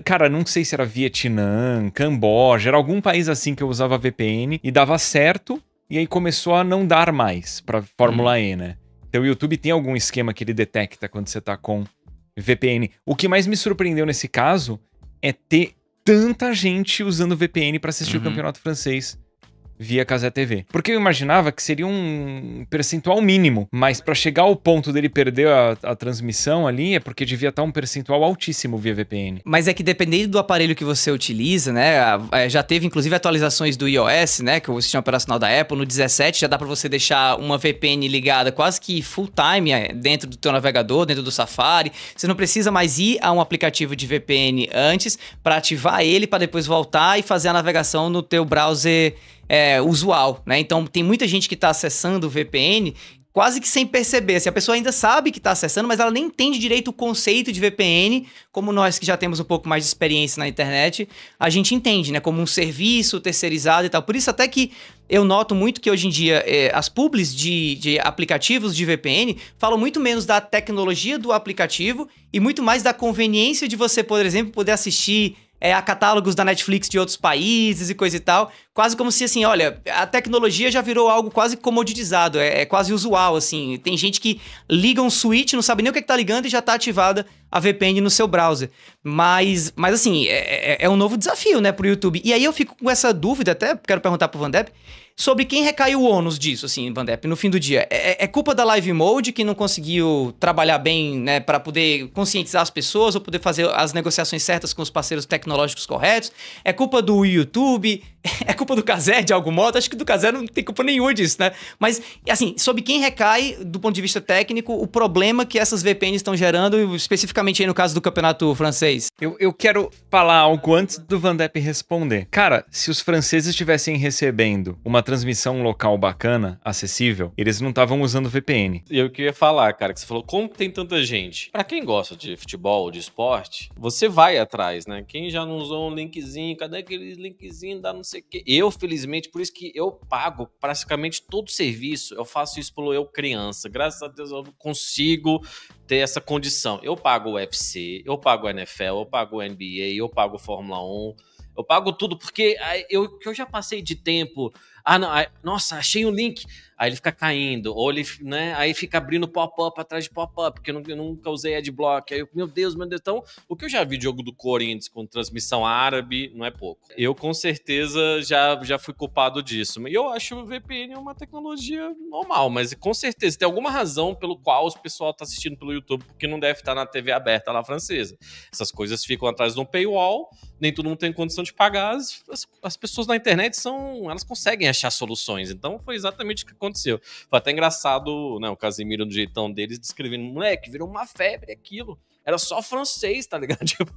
Cara, não sei se era Vietnã, Camboja, era algum país assim que eu usava VPN e dava certo. E aí começou a não dar mais pra Fórmula E, né? Então o YouTube tem algum esquema que ele detecta quando você tá com VPN. O que mais me surpreendeu nesse caso é ter tanta gente usando VPN pra assistir o campeonato francês. via Cazé TV. Porque eu imaginava que seria um percentual mínimo, mas para chegar ao ponto dele perder a transmissão ali, é porque devia estar um percentual altíssimo via VPN. Mas é que dependendo do aparelho que você utiliza, né? Já teve inclusive atualizações do iOS, né? Que é o sistema operacional da Apple, no 17 já dá para você deixar uma VPN ligada quase que full time dentro do teu navegador, dentro do Safari. Você não precisa mais ir a um aplicativo de VPN antes para ativar ele, para depois voltar e fazer a navegação no teu browser usual, né? Então tem muita gente que está acessando o VPN quase que sem perceber. Assim, a pessoa ainda sabe que está acessando, mas ela nem entende direito o conceito de VPN, como nós que já temos um pouco mais de experiência na internet, a gente entende, né? Como um serviço terceirizado e tal. Por isso até que eu noto muito que hoje em dia as publis de aplicativos de VPN falam muito menos da tecnologia do aplicativo e muito mais da conveniência de você, por exemplo, poder assistir a catálogos da Netflix de outros países e coisa e tal. Quase como se, assim, olha, a tecnologia já virou algo quase comoditizado, é quase usual, assim. Tem gente que liga um switch, não sabe nem o que tá ligando e já tá ativada a VPN no seu browser. Mas assim, é um novo desafio, né, pro YouTube. E aí eu fico com essa dúvida, até quero perguntar pro Van Depp, sobre quem recai o ônus disso, assim, Van Depp, no fim do dia. É culpa da Live Mode, que não conseguiu trabalhar bem, né, para poder conscientizar as pessoas ou poder fazer as negociações certas com os parceiros tecnológicos corretos? É culpa do YouTube? É culpa do Cazé, de algum modo? Acho que do Cazé não tem culpa nenhuma disso, né? Mas, assim, sobre quem recai, do ponto de vista técnico, o problema que essas VPNs estão gerando, especificamente aí no caso do campeonato francês? Eu quero falar algo antes do Van Depp responder. Cara, se os franceses estivessem recebendo uma transmissão local bacana, acessível, eles não estavam usando VPN. E eu queria falar, cara, que você falou, como tem tanta gente? Pra quem gosta de futebol, de esporte, você vai atrás, né? Quem já não usou um linkzinho, cadê aquele linkzinho da não sei o quê? Eu, felizmente, por isso que eu pago praticamente todo o serviço, eu faço isso pelo eu criança. Graças a Deus eu consigo ter essa condição. Eu pago o UFC, eu pago o NFL, eu pago o NBA, eu pago Fórmula 1, eu pago tudo, porque eu já passei de tempo. Nossa, achei um link. Aí ele fica caindo, ou ele, né? Aí fica abrindo pop-up atrás de pop-up, porque eu nunca usei adblock. Aí eu, meu Deus. Então, o que eu já vi de jogo do Corinthians com transmissão árabe não é pouco. Eu, com certeza, já fui culpado disso. E eu acho o VPN uma tecnologia normal, mas com certeza tem alguma razão pelo qual o pessoal tá assistindo pelo YouTube, porque não deve estar na TV aberta lá francesa. Essas coisas ficam atrás de um paywall, nem todo mundo tem condição de pagar. As pessoas na internet elas conseguem achar soluções. Então, foi exatamente o que aconteceu. Foi até engraçado, né, o Casimiro, do jeitão deles, descrevendo, moleque, virou uma febre aquilo. Era só francês, tá ligado? Tipo,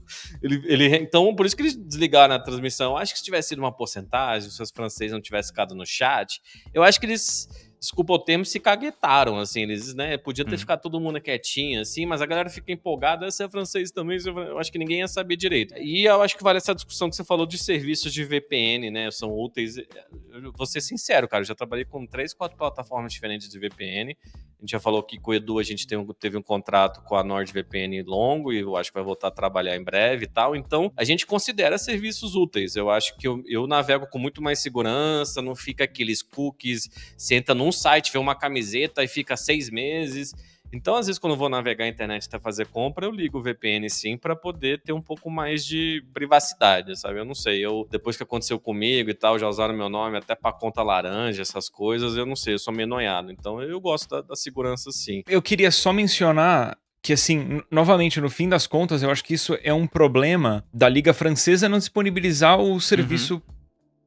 então, por isso que eles desligaram a transmissão. Eu acho que se tivesse sido uma porcentagem, se os franceses não tivessem ficado no chat, eu acho que eles, desculpa o termo, se caguetaram, assim, eles, né, podia ter ficado todo mundo quietinho, assim, mas a galera fica empolgada, se é francês também, eu acho que ninguém ia saber direito. E eu acho que vale essa discussão que você falou de serviços de VPN, né, são úteis. Eu vou ser sincero, cara, eu já trabalhei com 3, 4 plataformas diferentes de VPN. A gente já falou que com o Edu a gente teve um contrato com a NordVPN longo e eu acho que vai voltar a trabalhar em breve e tal. Então, a gente considera serviços úteis. Eu acho que eu navego com muito mais segurança, não fica aqueles cookies, você entra num site, vê uma camiseta e fica 6 meses. Então, às vezes, quando eu vou navegar a internet para fazer compra, eu ligo o VPN sim para poder ter um pouco mais de privacidade, sabe? Eu não sei, depois que aconteceu comigo e tal, já usaram meu nome até para conta laranja, essas coisas, eu não sei, eu sou meio noiado. Então, eu gosto da segurança sim. Eu queria só mencionar que, assim, novamente, no fim das contas, eu acho que isso é um problema da Liga Francesa não disponibilizar o serviço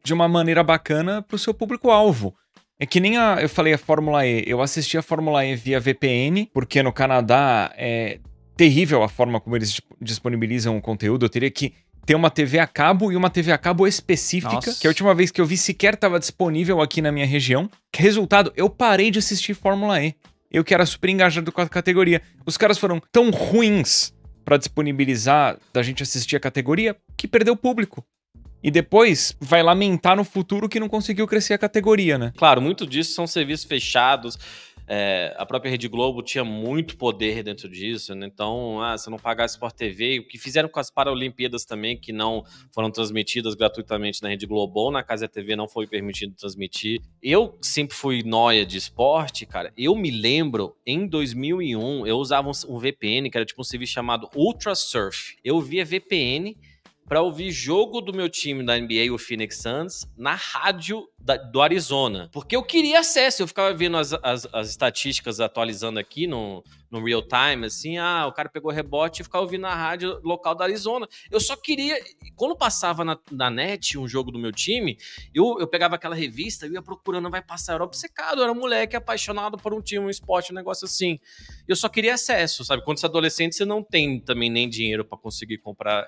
de uma maneira bacana para o seu público-alvo. É que nem eu falei a Fórmula E. Eu assisti a Fórmula E via VPN, porque no Canadá é terrível a forma como eles disponibilizam o conteúdo. Eu teria que ter uma TV a cabo e uma TV a cabo específica, Nossa. que a última vez que eu vi sequer estava disponível aqui na minha região. Resultado, eu parei de assistir Fórmula E. Eu que era super engajado com a categoria. Os caras foram tão ruins pra disponibilizar da gente assistir a categoria que perdeu o público. E depois vai lamentar no futuro que não conseguiu crescer a categoria, né? Claro, muito disso são serviços fechados. A própria Rede Globo tinha muito poder dentro disso, né? Então, se não pagasse Sport TV, o que fizeram com as Paralimpíadas também, que não foram transmitidas gratuitamente na Rede Globo ou na Cazé TV, não foi permitido transmitir. Eu sempre fui nóia de esporte, cara. Eu me lembro, em 2001, eu usava um VPN, que era tipo um serviço chamado Ultra Surf. Eu via VPN para ouvir jogo do meu time da NBA, o Phoenix Suns, na rádio do Arizona. Porque eu queria acesso, eu ficava vendo as estatísticas atualizando aqui no real time, assim, o cara pegou rebote e ficava ouvindo na rádio local da Arizona. Eu só queria, quando passava na net um jogo do meu time, eu pegava aquela revista, eu ia procurando, vai passar Europa secado, eu era um moleque apaixonado por um time, um esporte, um negócio assim. Eu só queria acesso, sabe? Quando você é adolescente, você não tem também nem dinheiro para conseguir comprar,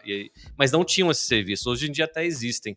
mas não tinham esse serviço. Hoje em dia até existem.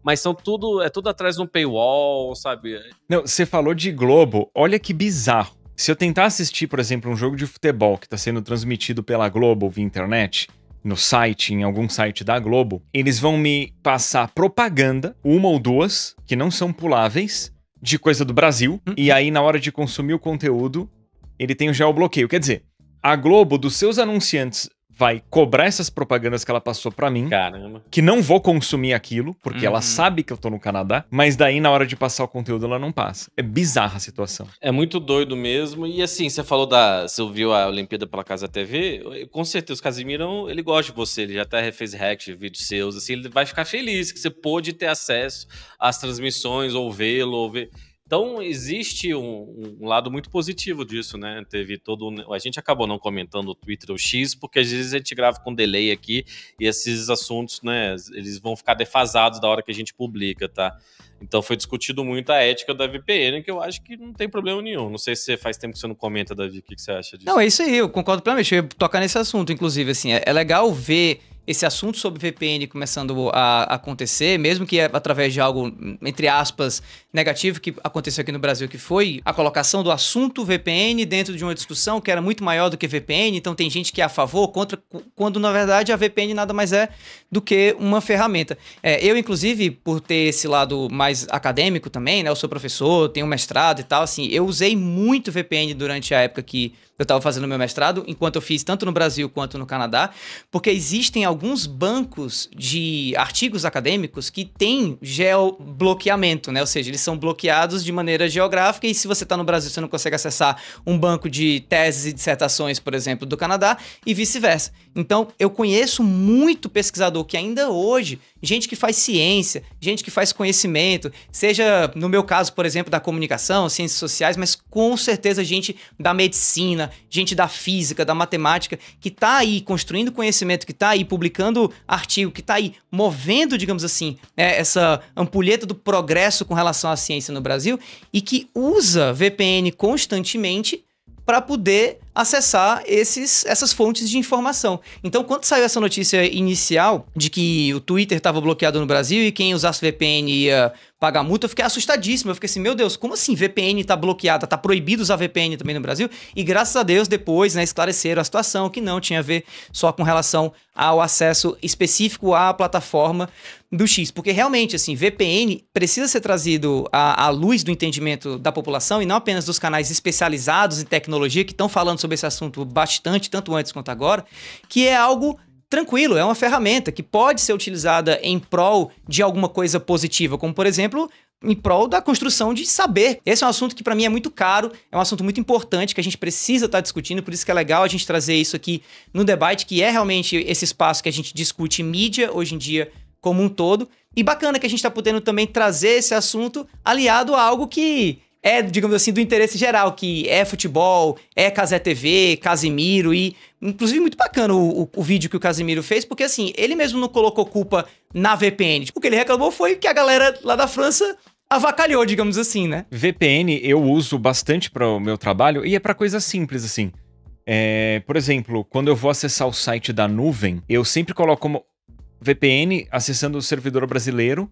Mas é tudo atrás de um paywall, sabe? Não, você falou de Globo, olha que bizarro. Se eu tentar assistir, por exemplo, um jogo de futebol que está sendo transmitido pela Globo via internet, no site, em algum site da Globo, eles vão me passar propaganda, uma ou duas, que não são puláveis, de coisa do Brasil, e aí na hora de consumir o conteúdo, ele tem o geobloqueio. Quer dizer, a Globo, dos seus anunciantes, vai cobrar essas propagandas que ela passou pra mim. Caramba. Que não vou consumir aquilo, porque ela sabe que eu tô no Canadá, mas daí na hora de passar o conteúdo ela não passa. É bizarra a situação. É muito doido mesmo. E assim, você falou você ouviu a Olimpíada pela Casa TV, com certeza o Casimiro, ele gosta de você, ele já até fez react de vídeos seus, assim, ele vai ficar feliz que você pôde ter acesso às transmissões, ou vê-lo, ou ver... Então, existe um lado muito positivo disso, né? Teve a gente acabou não comentando o Twitter ou X, porque às vezes a gente grava com delay aqui e esses assuntos, né, eles vão ficar defasados da hora que a gente publica, tá? Então, foi discutido muito a ética da VPN, que eu acho que não tem problema nenhum. Não sei se faz tempo que você não comenta, Davi, o que você acha disso? Não, é isso aí, eu concordo plenamente. Eu ia tocar nesse assunto, inclusive, assim, é legal ver esse assunto sobre VPN começando a acontecer, mesmo que é através de algo, entre aspas, negativo que aconteceu aqui no Brasil, que foi a colocação do assunto VPN dentro de uma discussão que era muito maior do que VPN, então tem gente que é a favor, contra, quando na verdade a VPN nada mais é do que uma ferramenta. Eu, inclusive, por ter esse lado mais acadêmico também, né, eu sou professor, tenho mestrado e tal, assim, eu usei muito VPN durante a época que eu estava fazendo meu mestrado, enquanto eu fiz tanto no Brasil quanto no Canadá, porque existem alguns bancos de artigos acadêmicos que têm geobloqueamento, né? Ou seja, eles são bloqueados de maneira geográfica e se você está no Brasil, você não consegue acessar um banco de teses e dissertações, por exemplo, do Canadá e vice-versa. Então, eu conheço muito pesquisador que ainda hoje, gente que faz ciência, gente que faz conhecimento, seja, no meu caso, por exemplo, da comunicação, ciências sociais, mas com certeza gente da medicina, gente da física, da matemática, que tá aí construindo conhecimento, que tá aí publicando artigo, que tá aí movendo, digamos assim, essa ampulheta do progresso com relação à ciência no Brasil e que usa VPN constantemente para poder acessar essas fontes de informação. Então, quando saiu essa notícia inicial de que o Twitter estava bloqueado no Brasil e quem usasse VPN ia pagar multa, eu fiquei assustadíssimo. Eu fiquei assim, meu Deus, como assim VPN tá bloqueada? Tá proibido usar VPN também no Brasil? E graças a Deus, depois, né, esclareceram a situação, que não tinha a ver só com relação ao acesso específico à plataforma do X. Porque realmente, assim, VPN precisa ser trazido à luz do entendimento da população e não apenas dos canais especializados em tecnologia que estão falando sobre esse assunto bastante, tanto antes quanto agora, que é algo tranquilo, é uma ferramenta que pode ser utilizada em prol de alguma coisa positiva, como, por exemplo, em prol da construção de saber. Esse é um assunto que para mim é muito caro, é um assunto muito importante que a gente precisa estar discutindo, por isso que é legal a gente trazer isso aqui no debate, que é realmente esse espaço que a gente discute mídia hoje em dia como um todo. E bacana que a gente está podendo também trazer esse assunto aliado a algo que é, digamos assim, do interesse geral, que é futebol, é Cazé TV, Casimiro e... Inclusive, muito bacana o vídeo que o Casimiro fez, porque assim, ele mesmo não colocou culpa na VPN. Tipo, o que ele reclamou foi que a galera lá da França avacalhou, digamos assim, né? VPN eu uso bastante para o meu trabalho e é para coisa simples, assim. Por exemplo, quando eu vou acessar o site da nuvem, eu sempre coloco como VPN acessando o servidor brasileiro,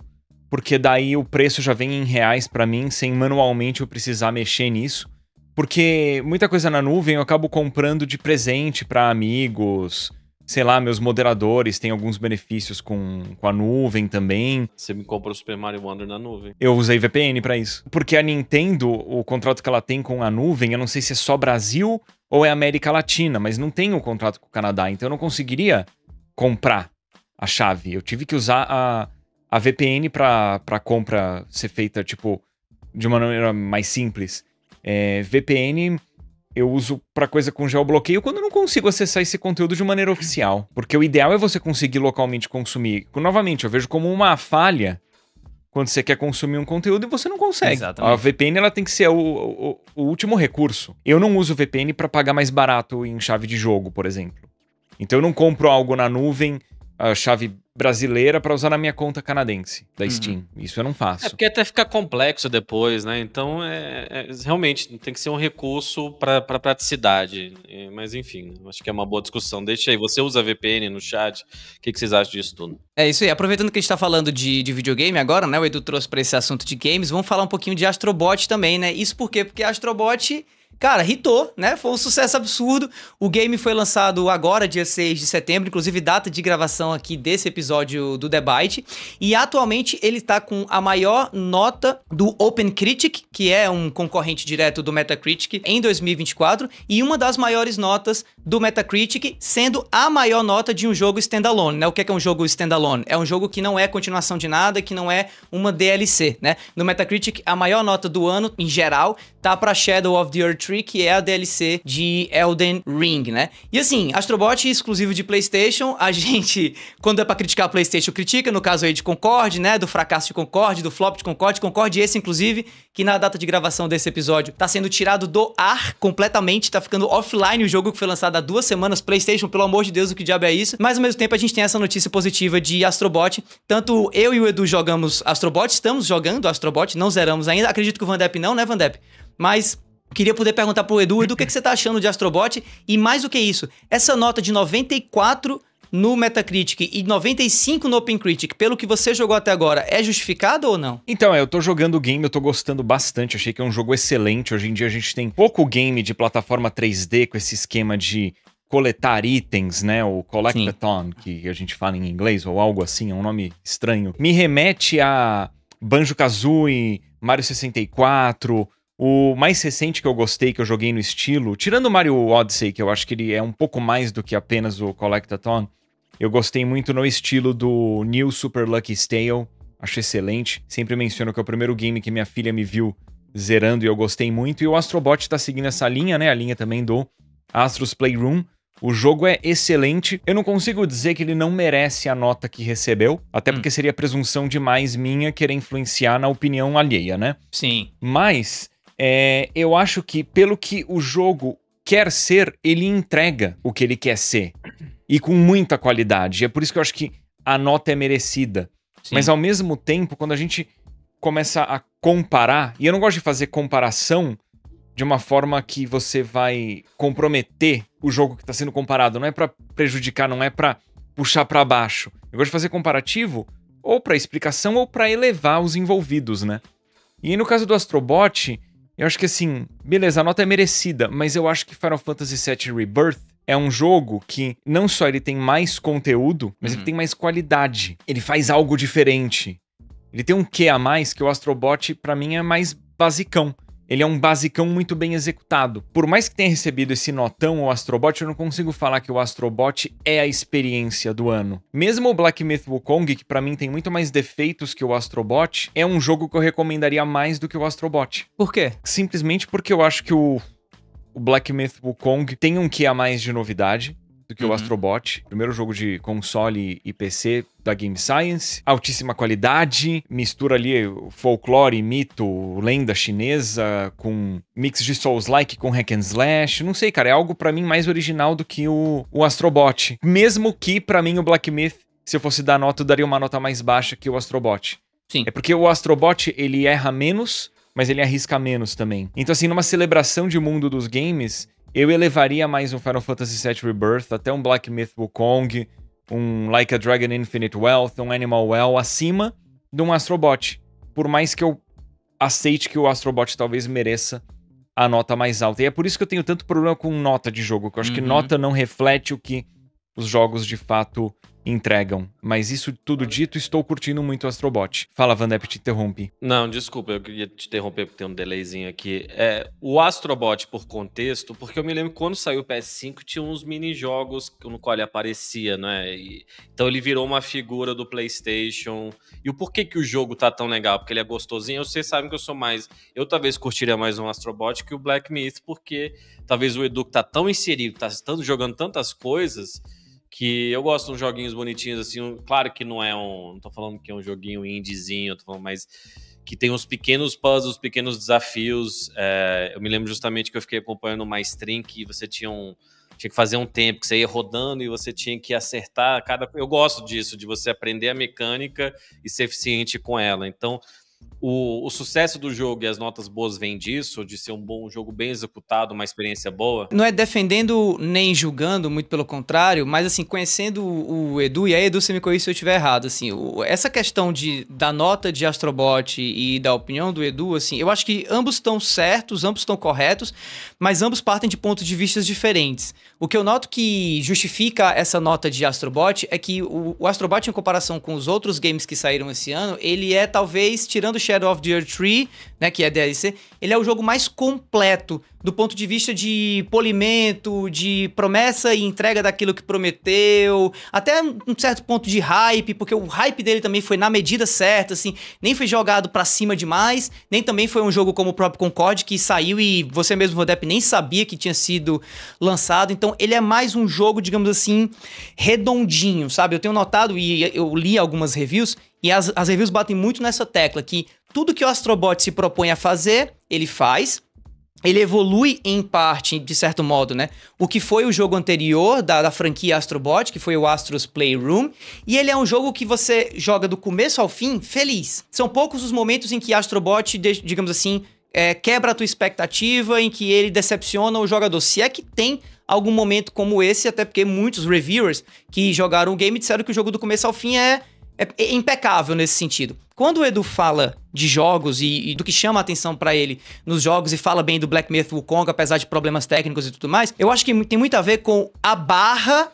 porque daí o preço já vem em reais para mim, sem manualmente eu precisar mexer nisso. Porque muita coisa na nuvem eu acabo comprando de presente para amigos, sei lá, meus moderadores têm alguns benefícios com a nuvem também. Você me compra o Super Mario Wonder na nuvem. Eu usei VPN para isso. Porque a Nintendo, o contrato que ela tem com a nuvem, eu não sei se é só Brasil ou é América Latina, mas não tem o contrato com o Canadá, então eu não conseguiria comprar a chave. Eu tive que usar a VPN pra compra ser feita, tipo, de uma maneira mais simples. VPN eu uso pra coisa com geobloqueio quando eu não consigo acessar esse conteúdo de maneira oficial. Porque o ideal é você conseguir localmente consumir. Novamente, eu vejo como uma falha quando você quer consumir um conteúdo e você não consegue. Exatamente. A VPN ela tem que ser o último recurso. Eu não uso VPN pra pagar mais barato em chave de jogo, por exemplo. Então eu não compro algo na nuvem, a chave brasileira, pra usar na minha conta canadense da Steam. Isso eu não faço. É porque até fica complexo depois, né? Então, realmente tem que ser um recurso para praticidade. Mas, enfim, acho que é uma boa discussão. Deixa aí, você usa VPN no chat? O que vocês acham disso tudo? É isso aí. Aproveitando que a gente tá falando de videogame agora, né? O Edu trouxe pra esse assunto de games. Vamos falar um pouquinho de Astrobot também, né? Isso por quê? Porque Astrobot... Cara, hitou, né? Foi um sucesso absurdo. O game foi lançado agora, dia 6 de setembro, inclusive data de gravação aqui desse episódio do The Byte. E atualmente ele tá com a maior nota do OpenCritic, que é um concorrente direto do Metacritic, em 2024. E uma das maiores notas do Metacritic, sendo a maior nota de um jogo standalone, né? O que é um jogo standalone? É um jogo que não é continuação de nada, que não é uma DLC, né? No Metacritic, a maior nota do ano, em geral, tá pra Shadow of the Earth Tree, que é a DLC de Elden Ring, né? E assim, Astrobot exclusivo de PlayStation, a gente, quando é pra criticar a PlayStation, critica, no caso aí de Concorde, né? Do fracasso de Concorde, do flop de Concorde esse, inclusive, que na data de gravação desse episódio tá sendo tirado do ar completamente, tá ficando offline o jogo que foi lançado há 2 semanas. PlayStation, pelo amor de Deus, o que diabo é isso? Mas ao mesmo tempo a gente tem essa notícia positiva de Astrobot. Tanto eu e o Edu jogamos Astrobot, estamos jogando Astrobot, não zeramos ainda. Acredito que o Vandep não, né, Vandep? Mas queria poder perguntar pro Edu, o que você tá achando de Astrobot? E mais do que isso, essa nota de 94 no Metacritic e 95 no OpenCritic, pelo que você jogou até agora, é justificado ou não? Então, eu tô jogando o game, eu tô gostando bastante, achei que é um jogo excelente. Hoje em dia a gente tem pouco game de plataforma 3D com esse esquema de coletar itens, né? O Collectathon, que a gente fala em inglês, ou algo assim, é um nome estranho. Me remete a Banjo-Kazooie, Mario 64... O mais recente que eu gostei, que eu joguei no estilo, tirando o Mario Odyssey, que eu acho que ele é um pouco mais do que apenas o Collectathon, eu gostei muito no estilo do New Super Lucky Tale, acho excelente. Sempre menciono que é o primeiro game que minha filha me viu zerando e eu gostei muito. E o Astrobot tá seguindo essa linha, né? A linha também do Astro's Playroom. O jogo é excelente. Eu não consigo dizer que ele não merece a nota que recebeu, até porque seria presunção demais minha querer influenciar na opinião alheia, né? Sim. Mas... eu acho que pelo que o jogo quer ser, ele entrega o que ele quer ser. E com muita qualidade. É por isso que eu acho que a nota é merecida. Sim. Mas ao mesmo tempo, quando a gente começa a comparar, e eu não gosto de fazer comparação de uma forma que você vai comprometer o jogo que está sendo comparado. Não é pra prejudicar, não é pra puxar pra baixo. Eu gosto de fazer comparativo ou pra explicação ou pra elevar os envolvidos, né? E aí, no caso do Astrobot... eu acho que assim, beleza, a nota é merecida, mas eu acho que Final Fantasy VII Rebirth é um jogo que não só ele tem mais conteúdo, mas ele tem mais qualidade. Ele faz algo diferente. Ele tem um quê a mais que o Astrobot, pra mim, é mais basicão. Ele é um basicão muito bem executado. Por mais que tenha recebido esse notão, o Astrobot, eu não consigo falar que o Astrobot é a experiência do ano. Mesmo o Black Myth Wukong, que pra mim tem muito mais defeitos que o Astrobot, é um jogo que eu recomendaria mais do que o Astrobot. Por quê? Simplesmente porque eu acho que o Black Myth Wukong tem um quê a mais de novidade do que o Astrobot. Primeiro jogo de console e PC da Game Science. Altíssima qualidade, mistura ali folclore, mito, lenda chinesa, com mix de Souls-like com hack and slash. Não sei, cara, é algo pra mim mais original do que o Astrobot. Mesmo que, pra mim, o Black Myth, se eu fosse dar nota, eu daria uma nota mais baixa que o Astrobot. Sim. É porque o Astrobot, ele erra menos, mas ele arrisca menos também. Então, assim, numa celebração de mundo dos games... eu elevaria mais um Final Fantasy VII Rebirth, até um Black Myth Wukong, um Like a Dragon Infinite Wealth, um Animal Well, acima de um Astrobot. Por mais que eu aceite que o Astrobot talvez mereça a nota mais alta. E é por isso que eu tenho tanto problema com nota de jogo, que eu acho que nota não reflete o que os jogos de fato entregam. Mas isso tudo dito, estou curtindo muito o Astrobot. Fala, Vandep, te interrompi. Não, desculpa, eu queria te interromper porque tem um delayzinho aqui. O Astrobot, por contexto, porque eu me lembro que quando saiu o PS5 tinha uns mini-jogos no qual ele aparecia, né? Então ele virou uma figura do PlayStation. E o porquê que o jogo tá tão legal? Porque ele é gostosinho. Vocês sabem que eu sou mais... Eu talvez curtiria mais um Astrobot que o Black Myth, porque talvez o Edu que tá tão inserido, tá jogando tantas coisas... que eu gosto de uns joguinhos bonitinhos, assim, claro que não é não tô falando que é um joguinho indiezinho, tô falando mais que tem uns pequenos puzzles, pequenos desafios. Eu me lembro justamente que eu fiquei acompanhando uma stream que você tinha que fazer um tempo, que você ia rodando e você tinha que acertar eu gosto disso, de você aprender a mecânica e ser eficiente com ela. Então, o sucesso do jogo e as notas boas vêm disso, de ser um bom jogo bem executado, uma experiência boa? Não é defendendo nem julgando, muito pelo contrário, mas assim, conhecendo o Edu, e aí Edu, você me corrige se eu estiver errado, assim, essa questão da nota de Astrobot e da opinião do Edu, assim, eu acho que ambos estão certos, ambos estão corretos, mas ambos partem de pontos de vista diferentes. O que eu noto que justifica essa nota de Astrobot é que o Astrobot, em comparação com os outros games que saíram esse ano, ele é talvez, tirando Shadow of the Earth Tree, né, que é DLC, ele é o jogo mais completo do ponto de vista de polimento, de promessa e entrega daquilo que prometeu, até um certo ponto de hype, porque o hype dele também foi na medida certa, assim, nem foi jogado pra cima demais, nem também foi um jogo como o próprio Concorde, que saiu e você mesmo, Vodep, nem sabia que tinha sido lançado. Então ele é mais um jogo, digamos assim, redondinho, sabe? Eu tenho notado, e eu li algumas reviews, e as reviews batem muito nessa tecla, que tudo que o Astrobot se propõe a fazer, ele faz. Ele evolui em parte, de certo modo, né? O que foi o jogo anterior da franquia Astrobot, que foi o Astro's Playroom. E ele é um jogo que você joga do começo ao fim feliz. São poucos os momentos em que Astrobot, digamos assim, quebra a tua expectativa, em que ele decepciona o jogador. Se é que tem algum momento como esse, até porque muitos reviewers que jogaram o game disseram que o jogo do começo ao fim é impecável nesse sentido. Quando o Edu fala de jogos e do que chama a atenção pra ele nos jogos e fala bem do Black Myth Wukong, apesar de problemas técnicos e tudo mais, eu acho que tem muito a ver com a barra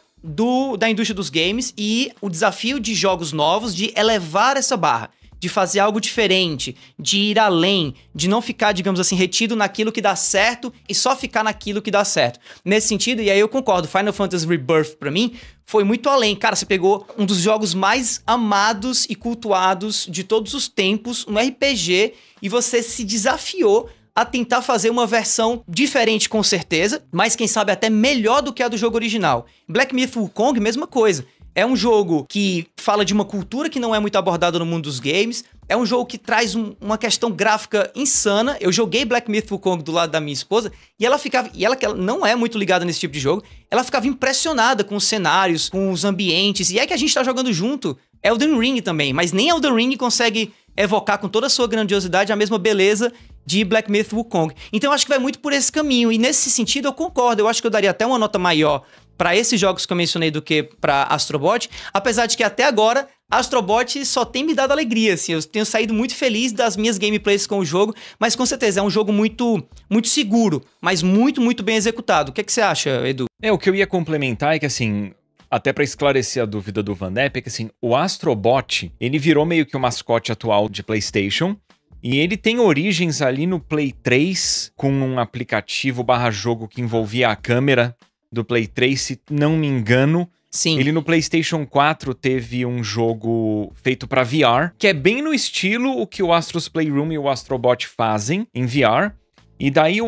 da indústria dos games e o desafio de jogos novos de elevar essa barra, de fazer algo diferente, de ir além, de não ficar, digamos assim, retido naquilo que dá certo e só ficar naquilo que dá certo. Nesse sentido, e aí eu concordo, Final Fantasy Rebirth, pra mim, foi muito além. Cara, você pegou um dos jogos mais amados e cultuados de todos os tempos, um RPG, e você se desafiou a tentar fazer uma versão diferente, com certeza, mas quem sabe até melhor do que a do jogo original. Black Myth Wukong, mesma coisa. É um jogo que fala de uma cultura que não é muito abordada no mundo dos games. É um jogo que traz uma questão gráfica insana. Eu joguei Black Myth Wukong do lado da minha esposa e ela ficava... E ela, que ela não é muito ligada nesse tipo de jogo, ela ficava impressionada com os cenários, com os ambientes. E é que a gente tá jogando junto Elden Ring também, mas nem Elden Ring consegue evocar com toda a sua grandiosidade a mesma beleza de Black Myth Wukong. Então eu acho que vai muito por esse caminho. E nesse sentido eu concordo. Eu acho que eu daria até uma nota maior para esses jogos que eu mencionei do que para Astrobot, apesar de que até agora Astrobot só tem me dado alegria, assim, eu tenho saído muito feliz das minhas gameplays com o jogo, mas com certeza é um jogo muito, muito seguro, mas muito, muito bem executado. O que você acha, Edu? O que eu ia complementar é que, assim, até para esclarecer a dúvida do Vandep, é que, assim, o Astrobot, ele virou meio que o mascote atual de PlayStation, e ele tem origens ali no Play 3, com um aplicativo /jogo que envolvia a câmera do Play 3, se não me engano. Sim. Ele no PlayStation 4 teve um jogo feito pra VR, que é bem no estilo o que o Astro's Playroom e o Astrobot fazem em VR. E daí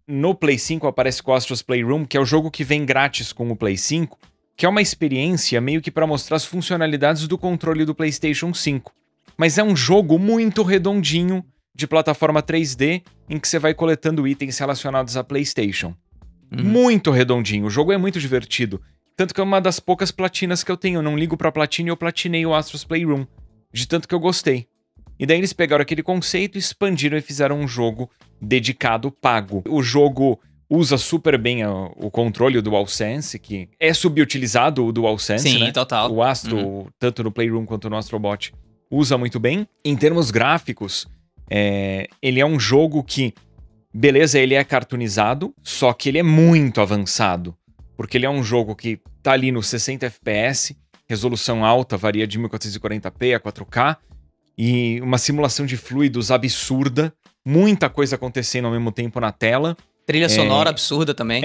no Play 5 aparece com o Astro's Playroom, que é o jogo que vem grátis com o Play 5, que é uma experiência meio que pra mostrar as funcionalidades do controle do PlayStation 5. Mas é um jogo muito redondinho, de plataforma 3D, em que você vai coletando itens relacionados a PlayStation. Muito redondinho, o jogo é muito divertido. Tanto que é uma das poucas platinas que eu tenho. Eu não ligo pra platina e eu platinei o Astro's Playroom, de tanto que eu gostei. E daí eles pegaram aquele conceito, expandiram e fizeram um jogo dedicado, pago. O jogo usa super bem o controle, o DualSense, que é subutilizado o DualSense, sim, né? Total. O Astro, tanto no Playroom quanto no Astrobot, usa muito bem. Em termos gráficos, ele é um jogo que... Beleza, ele é cartoonizado, só que ele é muito avançado. porque ele é um jogo que tá ali no 60 FPS, resolução alta, varia de 1440p a 4K, e uma simulação de fluidos absurda, muita coisa acontecendo ao mesmo tempo na tela. Trilha sonora absurda também.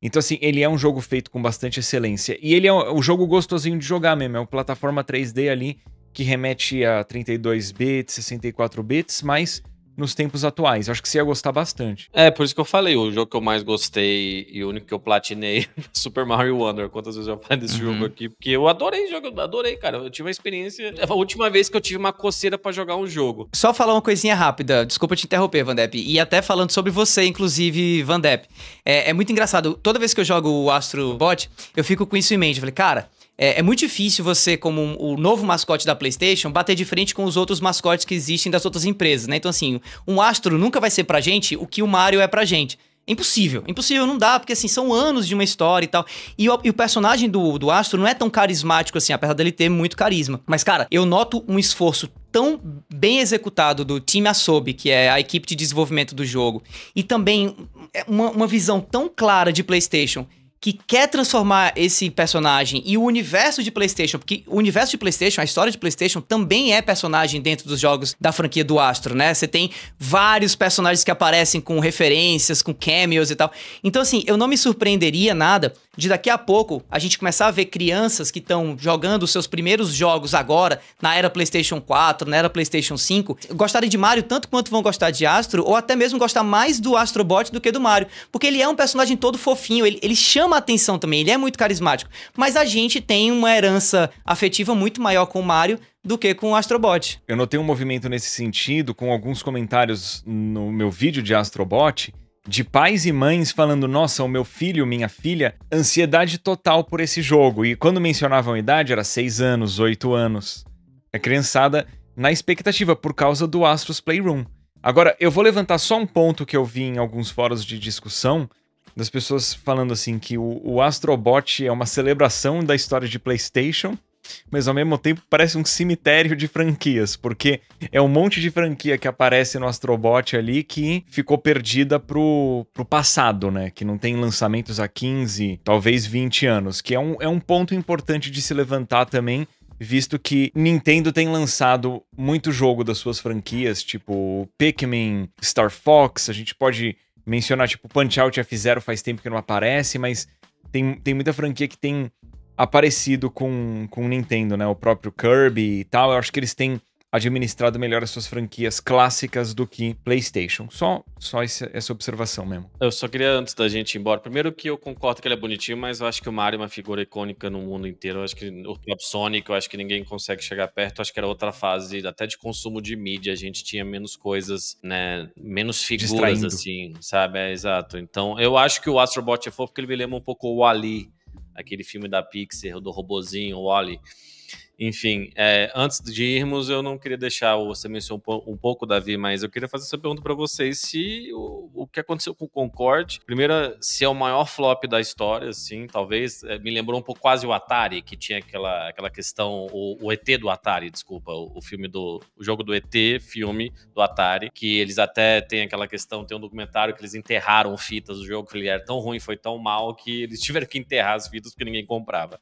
Então assim, ele é um jogo feito com bastante excelência. E ele é o jogo gostosinho de jogar mesmo, é uma plataforma 3D ali, que remete a 32 bits, 64 bits, mas nos tempos atuais. Eu acho que você ia gostar bastante. Por isso que eu falei, o jogo que eu mais gostei e o único que eu platinei Super Mario Wonder. Quantas vezes eu falei desse jogo aqui? Porque eu adorei o jogo, eu adorei, cara. Eu tive uma experiência... A última vez que eu tive uma coceira pra jogar um jogo. Só falar uma coisinha rápida, desculpa te interromper, Vandep. E até falando sobre você, inclusive, Vandep. É muito engraçado, toda vez que eu jogo o Astro Bot, eu fico com isso em mente. Eu falei, cara... É muito difícil você, como o novo mascote da PlayStation, bater de frente com os outros mascotes que existem das outras empresas, né? Então, assim, um Astro nunca vai ser pra gente o que o Mario é pra gente. Impossível, não dá, porque assim, são anos de uma história e tal. E o personagem do Astro não é tão carismático assim, apesar dele ter muito carisma. Mas, cara, eu noto um esforço tão bem executado do time Asobi, que é a equipe de desenvolvimento do jogo, e também uma visão tão clara de PlayStation, que quer transformar esse personagem e o universo de PlayStation, porque o universo de PlayStation, a história de PlayStation também é personagem dentro dos jogos da franquia do Astro, né? Você tem vários personagens que aparecem com referências, com cameos e tal. Então, assim, eu não me surpreenderia nada de daqui a pouco a gente começar a ver crianças que estão jogando os seus primeiros jogos agora, na era PlayStation 4, na era PlayStation 5, gostarem de Mario tanto quanto vão gostar de Astro, ou até mesmo gostar mais do Astro Bot do que do Mario, porque ele é um personagem todo fofinho, ele chama a atenção também, ele é muito carismático, mas a gente tem uma herança afetiva muito maior com o Mario do que com o Astro Bot. Eu notei um movimento nesse sentido com alguns comentários no meu vídeo de Astro Bot, de pais e mães falando, nossa, o meu filho, minha filha, ansiedade total por esse jogo. E quando mencionavam a idade, era 6 anos, 8 anos. A criançada na expectativa, por causa do Astros Playroom. Agora, eu vou levantar só um ponto que eu vi em alguns fóruns de discussão, das pessoas falando assim, que o Astro Bot é uma celebração da história de PlayStation, mas ao mesmo tempo parece um cemitério de franquias, porque é um monte de franquia que aparece no Astro Bot ali que ficou perdida pro passado, né? Que não tem lançamentos há 15, talvez 20 anos, que é um ponto importante de se levantar também, visto que Nintendo tem lançado muito jogo das suas franquias, tipo Pikmin, Star Fox, a gente pode mencionar tipo Punch-Out e F-Zero faz tempo que não aparece, mas tem muita franquia que tem aparecido com o Nintendo, né? O próprio Kirby e tal. Eu acho que eles têm administrado melhor as suas franquias clássicas do que PlayStation. Só essa observação mesmo. Eu só queria, antes da gente ir embora, primeiro que eu concordo que ele é bonitinho, mas eu acho que o Mario é uma figura icônica no mundo inteiro. Eu acho que o próprio Sonic, eu acho que ninguém consegue chegar perto. Eu acho que era outra fase, até de consumo de mídia. A gente tinha menos coisas, né? Menos figuras, distraindo, assim, sabe? Exato. Então, eu acho que o Astro Bot é fofo porque ele me lembra um pouco o Wall-E, aquele filme da Pixar, do robozinho, o Wall-E. Enfim, antes de irmos, eu não queria deixar, você mencionou um pouco, Davi, mas eu queria fazer essa pergunta para vocês, se o que aconteceu com o Concorde, primeiro, se é o maior flop da história, assim, talvez, me lembrou um pouco quase o Atari, que tinha aquela questão, o ET do Atari, desculpa, o jogo do ET, filme do Atari, que eles até têm aquela questão, tem um documentário que eles enterraram fitas do jogo, que ele era tão ruim, foi tão mal, que eles tiveram que enterrar as fitas porque ninguém comprava.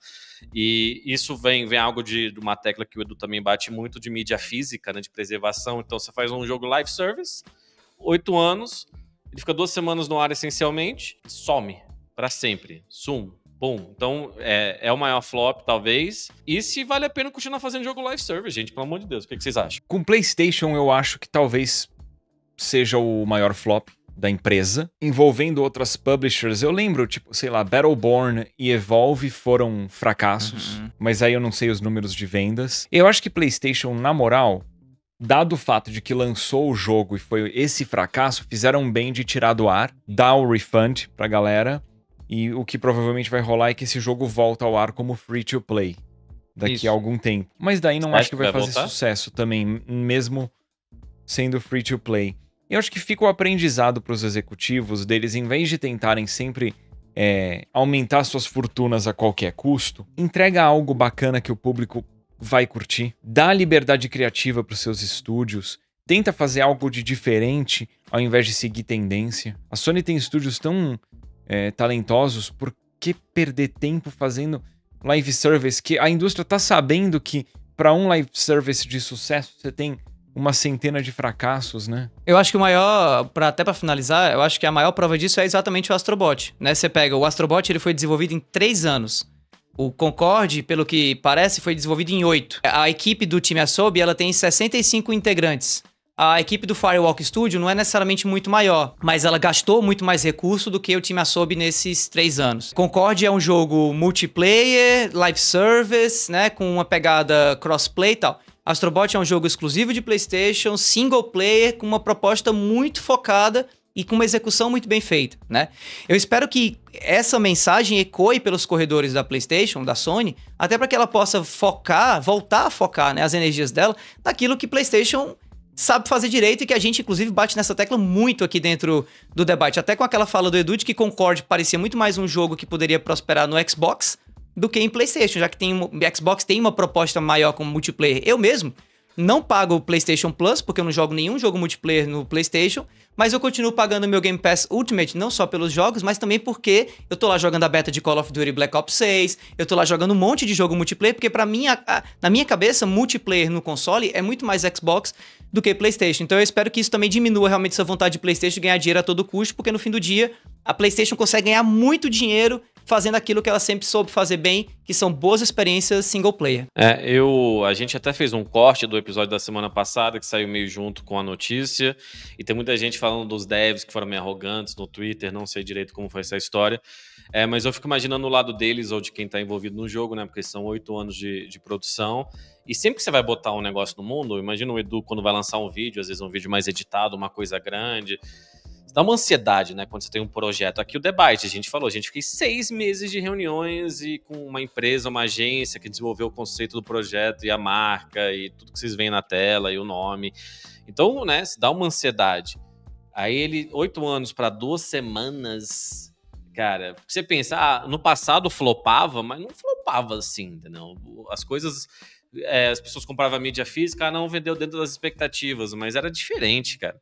E isso vem algo de uma tecla que o Edu também bate muito, de mídia física, né, de preservação. Então você faz um jogo live service, 8 anos, ele fica 2 semanas no ar essencialmente, some para sempre, bom. Então é o maior flop, talvez. E se vale a pena continuar fazendo jogo live service, gente, pelo amor de Deus, o que vocês acham? Com PlayStation, eu acho que talvez seja o maior flop da empresa, envolvendo outras publishers. Eu lembro, tipo, sei lá, Battleborn e Evolve foram fracassos, mas aí eu não sei os números de vendas. Eu acho que PlayStation, na moral, dado o fato de que lançou o jogo e foi esse fracasso, fizeram bem de tirar do ar, dar o refund pra galera, e o que provavelmente vai rolar é que esse jogo volta ao ar como free-to-play daqui a algum tempo. Mas daí não acho que vai fazer sucesso também, mesmo sendo free-to-play. Eu acho que fica o aprendizado para os executivos deles, em vez de tentarem sempre aumentar suas fortunas a qualquer custo, entrega algo bacana que o público vai curtir, dá liberdade criativa para os seus estúdios, tenta fazer algo de diferente ao invés de seguir tendência. A Sony tem estúdios tão talentosos que perder tempo fazendo live service? Que a indústria tá sabendo que para um live service de sucesso você tem uma centena de fracassos, né? Eu acho que o maior, até pra finalizar, eu acho que a maior prova disso é exatamente o Astrobot, né? Você pega o Astrobot, ele foi desenvolvido em 3 anos. O Concorde, pelo que parece, foi desenvolvido em 8. A equipe do time Asobi, ela tem 65 integrantes. A equipe do Firewalk Studio não é necessariamente muito maior, mas ela gastou muito mais recurso do que o time Asobi nesses 3 anos. Concorde é um jogo multiplayer, live service, né, com uma pegada crossplay e tal. Astrobot é um jogo exclusivo de PlayStation, single player, com uma proposta muito focada e com uma execução muito bem feita, né? Eu espero que essa mensagem ecoe pelos corredores da PlayStation, da Sony, até para que ela possa focar, voltar a focar, né, as energias dela naquilo que PlayStation sabe fazer direito e que a gente, inclusive, bate nessa tecla muito aqui dentro do debate. Até com aquela fala do Edu de que Concorde parecia muito mais um jogo que poderia prosperar no Xbox do que em PlayStation, já que Xbox tem uma proposta maior como multiplayer. Eu mesmo não pago o PlayStation Plus, porque eu não jogo nenhum jogo multiplayer no PlayStation, mas eu continuo pagando meu Game Pass Ultimate, não só pelos jogos, mas também porque eu tô lá jogando a beta de Call of Duty Black Ops 6, eu tô lá jogando um monte de jogo multiplayer, porque pra mim, na minha cabeça, multiplayer no console é muito mais Xbox do que PlayStation. Então eu espero que isso também diminua realmente essa vontade de PlayStation de ganhar dinheiro a todo custo, porque no fim do dia, a PlayStation consegue ganhar muito dinheiro fazendo aquilo que ela sempre soube fazer bem, que são boas experiências single player. A gente até fez um corte do episódio da semana passada, que saiu meio junto com a notícia, e tem muita gente falando dos devs que foram meio arrogantes no Twitter, não sei direito como foi essa história, mas eu fico imaginando o lado deles ou de quem tá envolvido no jogo, né, porque são 8 anos de produção, e sempre que você vai botar um negócio no mundo, imagina o Edu quando vai lançar um vídeo, às vezes um vídeo mais editado, uma coisa grande, dá uma ansiedade, né, quando você tem um projeto. Aqui o Debate, a gente falou, a gente fez 6 meses de reuniões e com uma empresa, uma agência que desenvolveu o conceito do projeto e a marca e tudo que vocês veem na tela e o nome. Então, né, dá uma ansiedade. Aí ele, 8 anos para 2 semanas, cara, você pensa, no passado flopava, mas não flopava assim, entendeu? As coisas, as pessoas compravam a mídia física, não vendeu dentro das expectativas, mas era diferente, cara.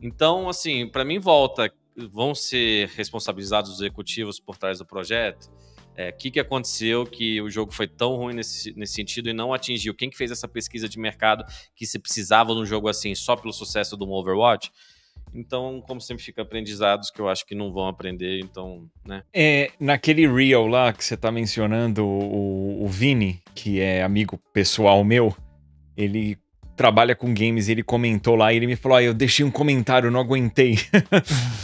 Então, assim, para mim vão ser responsabilizados os executivos por trás do projeto? O que aconteceu que o jogo foi tão ruim nesse sentido e não atingiu? Quem que fez essa pesquisa de mercado que se precisava de um jogo assim só pelo sucesso do Overwatch? Então, como sempre, fica aprendizados que eu acho que não vão aprender, então, né? Naquele reel lá que você tá mencionando, o Vini, que é amigo pessoal meu, ele trabalha com games e ele comentou lá e ele me falou, eu deixei um comentário, não aguentei.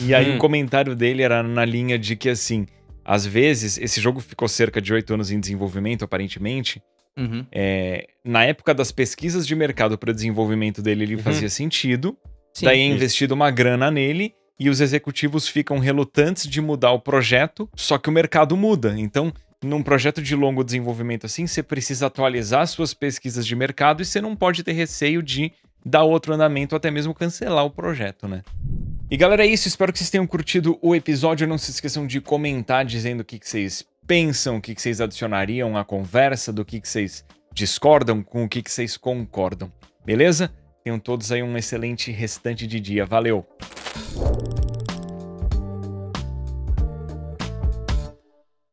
E aí o comentário dele era na linha de que, assim, às vezes, esse jogo ficou cerca de 8 anos em desenvolvimento, aparentemente. Uhum. Na época das pesquisas de mercado para o desenvolvimento dele, ele fazia sentido. Sim, daí é investido uma grana nele e os executivos ficam relutantes de mudar o projeto, só que o mercado muda. Então, num projeto de longo desenvolvimento assim, você precisa atualizar suas pesquisas de mercado e você não pode ter receio de dar outro andamento ou até mesmo cancelar o projeto, né? E galera, é isso. Espero que vocês tenham curtido o episódio. Não se esqueçam de comentar dizendo o que vocês pensam, o que vocês adicionariam à conversa, do que vocês discordam, com o que vocês concordam. Beleza? Tenham todos aí um excelente restante de dia. Valeu!